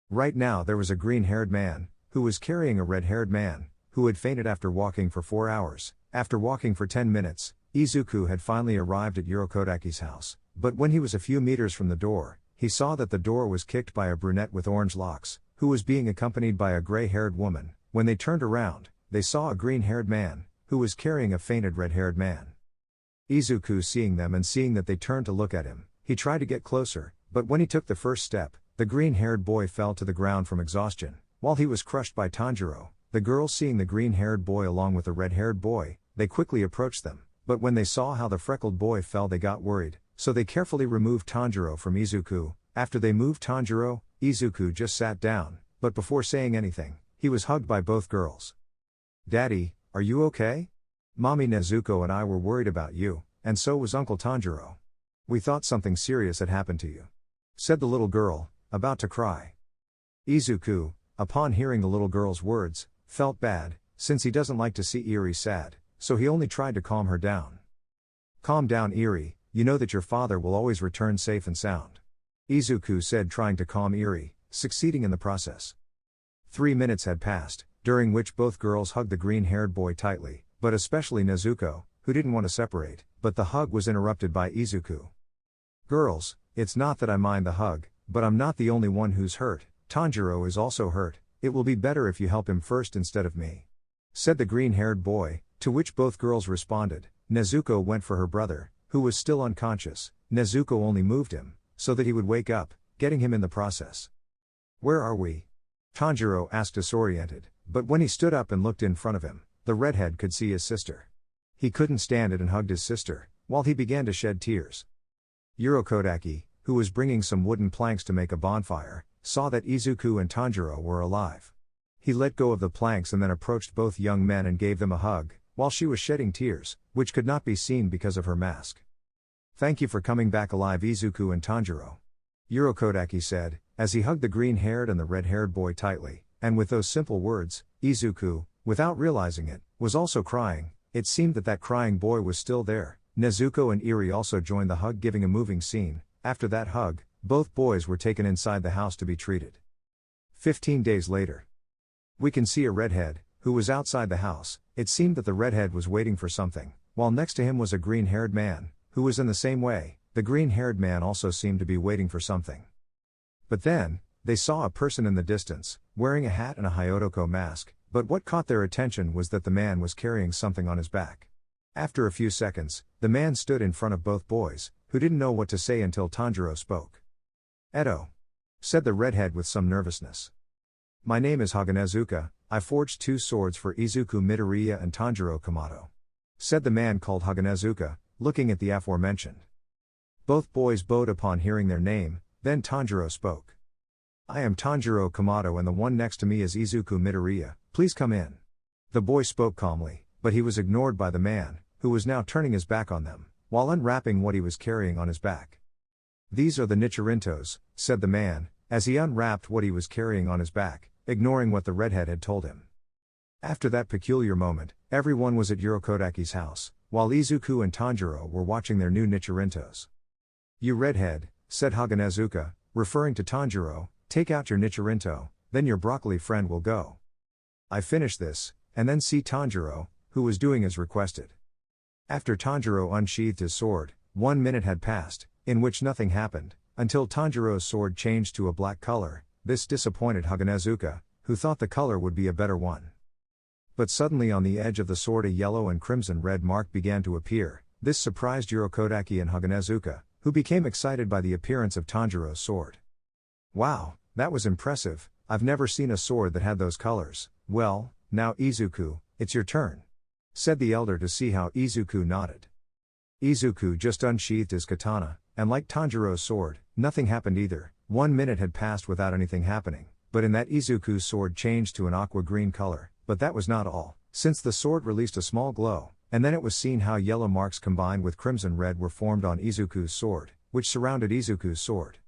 Right now there was a green-haired man, who was carrying a red-haired man, who had fainted after walking for 4 hours. After walking for 10 minutes, Izuku had finally arrived at Urokodaki's house, but when he was a few meters from the door, he saw that the door was kicked by a brunette with orange locks, who was being accompanied by a gray-haired woman. When they turned around, they saw a green-haired man, who was carrying a fainted red-haired man. Izuku, seeing them and seeing that they turned to look at him, he tried to get closer, but when he took the first step, the green-haired boy fell to the ground from exhaustion, while he was crushed by Tanjiro. The girls, seeing the green-haired boy along with the red-haired boy, they quickly approached them, but when they saw how the freckled boy fell they got worried, so they carefully removed Tanjiro from Izuku. After they moved Tanjiro, Izuku just sat down, but before saying anything, he was hugged by both girls. "Daddy, are you okay? Mommy Nezuko and I were worried about you, and so was Uncle Tanjiro. We thought something serious had happened to you," said the little girl, about to cry. Izuku, upon hearing the little girl's words, felt bad, since he doesn't like to see Eri sad, so he only tried to calm her down. "Calm down, Eri, you know that your father will always return safe and sound," Izuku said, trying to calm Eri, succeeding in the process. 3 minutes had passed, during which both girls hugged the green-haired boy tightly, but especially Nezuko, who didn't want to separate, but the hug was interrupted by Izuku. "Girls, it's not that I mind the hug, but I'm not the only one who's hurt. Tanjiro is also hurt. It will be better if you help him first instead of me," said the green-haired boy, to which both girls responded. Nezuko went for her brother, who was still unconscious. Nezuko only moved him, so that he would wake up, getting him in the process. "Where are we?" Tanjiro asked, disoriented, but when he stood up and looked in front of him, the redhead could see his sister. He couldn't stand it and hugged his sister, while he began to shed tears. Urokodaki, who was bringing some wooden planks to make a bonfire, saw that Izuku and Tanjiro were alive. He let go of the planks and then approached both young men and gave them a hug, while she was shedding tears, which could not be seen because of her mask. "Thank you for coming back alive, Izuku and Tanjiro," Urokodaki said, as he hugged the green-haired and the red-haired boy tightly, and with those simple words, Izuku, without realizing it, was also crying. It seemed that crying boy was still there. Nezuko and Eri also joined the hug, giving a moving scene. After that hug, both boys were taken inside the house to be treated. 15 days later. We can see a redhead, who was outside the house. It seemed that the redhead was waiting for something, while next to him was a green-haired man, who was in the same way. The green-haired man also seemed to be waiting for something. But then, they saw a person in the distance, wearing a hat and a Hyotoko mask, but what caught their attention was that the man was carrying something on his back. After a few seconds, the man stood in front of both boys, who didn't know what to say until Tanjiro spoke. "Edo," said the redhead with some nervousness. "My name is Haganezuka. I forged 2 swords for Izuku Midoriya and Tanjiro Kamado," said the man called Haganezuka, looking at the aforementioned. Both boys bowed upon hearing their name. Then Tanjiro spoke. "I am Tanjiro Kamado and the one next to me is Izuku Midoriya, please come in." The boy spoke calmly, but he was ignored by the man, who was now turning his back on them, while unwrapping what he was carrying on his back. "These are the Nichirintos," said the man, as he unwrapped what he was carrying on his back, ignoring what the redhead had told him. After that peculiar moment, everyone was at Urokodaki's house, while Izuku and Tanjiro were watching their new Nichirintos. "You redhead," said Haganezuka, referring to Tanjiro, "take out your Nichirinto, then your broccoli friend will go." I finished this, and then see Tanjiro, who was doing as requested. After Tanjiro unsheathed his sword, 1 minute had passed, in which nothing happened, until Tanjiro's sword changed to a black color. This disappointed Haganezuka, who thought the color would be a better one. But suddenly on the edge of the sword a yellow and crimson red mark began to appear. This surprised Urokodaki and Haganezuka, who became excited by the appearance of Tanjiro's sword. "Wow, that was impressive. I've never seen a sword that had those colors." "Well, now Izuku, it's your turn," said the elder to see how Izuku nodded. Izuku just unsheathed his katana, and like Tanjiro's sword, nothing happened either. 1 minute had passed without anything happening, but in that Izuku's sword changed to an aqua green color. But that was not all, since the sword released a small glow, and then it was seen how yellow marks combined with crimson red were formed on Izuku's sword, which surrounded Izuku's sword.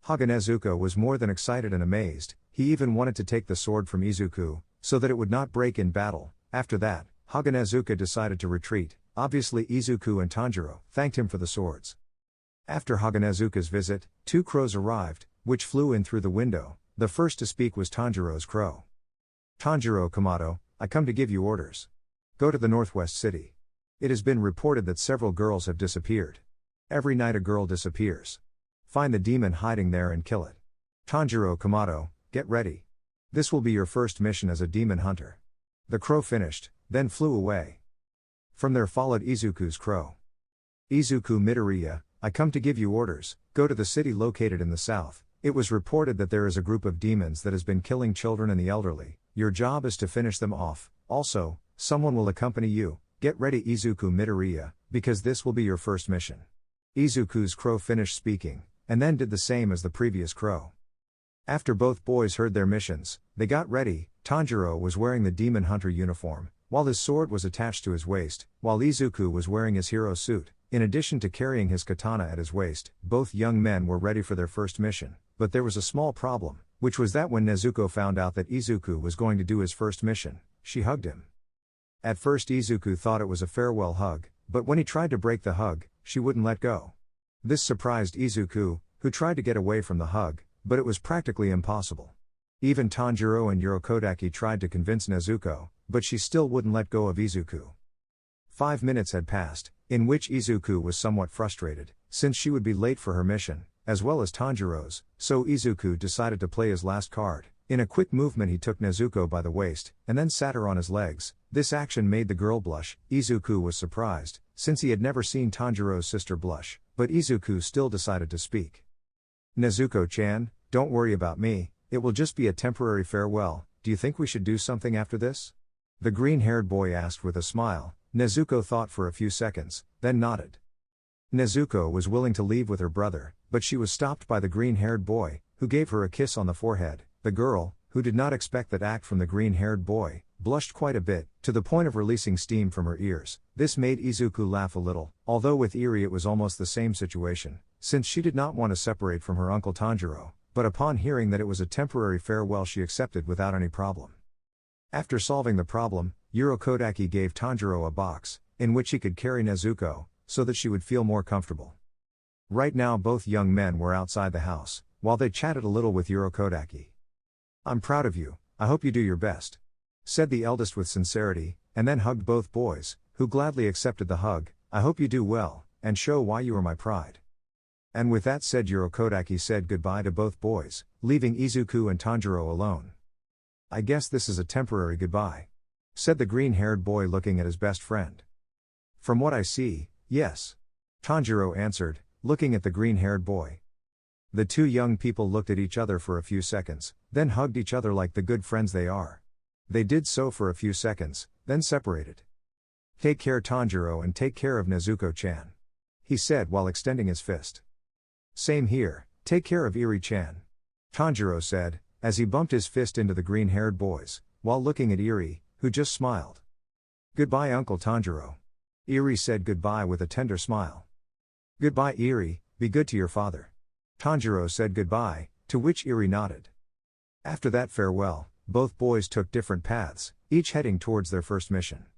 Haganezuka was more than excited and amazed. He even wanted to take the sword from Izuku, so that it would not break in battle. After that, Haganezuka decided to retreat. Obviously Izuku and Tanjiro thanked him for the swords. After Haganezuka's visit, 2 crows arrived, which flew in through the window. The first to speak was Tanjiro's crow. "Tanjiro Kamado, I come to give you orders. Go to the northwest city. It has been reported that several girls have disappeared. Every night a girl disappears. Find the demon hiding there and kill it. Tanjiro Kamado, get ready. This will be your first mission as a demon hunter." The crow finished, then flew away. From there followed Izuku's crow. "Izuku Midoriya, I come to give you orders. Go to the city located in the south. It was reported that there is a group of demons that has been killing children and the elderly. Your job is to finish them off. Also, someone will accompany you. Get ready Izuku Midoriya, because this will be your first mission." Izuku's crow finished speaking, and then did the same as the previous crow. After both boys heard their missions, they got ready. Tanjiro was wearing the demon hunter uniform, while his sword was attached to his waist, while Izuku was wearing his hero suit. In addition to carrying his katana at his waist, both young men were ready for their first mission. But there was a small problem, which was that when Nezuko found out that Izuku was going to do his first mission, she hugged him. At first Izuku thought it was a farewell hug, but when he tried to break the hug, she wouldn't let go. This surprised Izuku, who tried to get away from the hug, but it was practically impossible. Even Tanjiro and Urokodaki tried to convince Nezuko, but she still wouldn't let go of Izuku. 5 minutes had passed, in which Izuku was somewhat frustrated, since she would be late for her mission, as well as Tanjiro's, so Izuku decided to play his last card. In a quick movement he took Nezuko by the waist, and then sat her on his legs. This action made the girl blush. Izuku was surprised, since he had never seen Tanjiro's sister blush, but Izuku still decided to speak. "Nezuko-chan, don't worry about me, it will just be a temporary farewell. Do you think we should do something after this?" The green-haired boy asked with a smile. Nezuko thought for a few seconds, then nodded. Nezuko was willing to leave with her brother, but she was stopped by the green-haired boy, who gave her a kiss on the forehead. The girl, who did not expect that act from the green-haired boy, blushed quite a bit, to the point of releasing steam from her ears. This made Izuku laugh a little, although with Eri it was almost the same situation, since she did not want to separate from her uncle Tanjiro, but upon hearing that it was a temporary farewell she accepted without any problem. After solving the problem, Urokodaki gave Tanjiro a box, in which he could carry Nezuko, so that she would feel more comfortable. Right now both young men were outside the house, while they chatted a little with Urokodaki. "I'm proud of you, I hope you do your best," said the eldest with sincerity, and then hugged both boys, who gladly accepted the hug. "I hope you do well, and show why you are my pride." And with that said Urokodaki said goodbye to both boys, leaving Izuku and Tanjiro alone. "I guess this is a temporary goodbye," said the green-haired boy looking at his best friend. "From what I see, yes," Tanjiro answered, looking at the green-haired boy. The two young people looked at each other for a few seconds, then hugged each other like the good friends they are. They did so for a few seconds, then separated. "Take care Tanjiro, and take care of Nezuko-chan," he said while extending his fist. "Same here, take care of Eri-chan," Tanjiro said, as he bumped his fist into the green-haired boys, while looking at Eri, who just smiled. "Goodbye Uncle Tanjiro." Eri said goodbye with a tender smile. "Goodbye Eri, be good to your father." Tanjiro said goodbye, to which Eri nodded. After that farewell, both boys took different paths, each heading towards their first mission.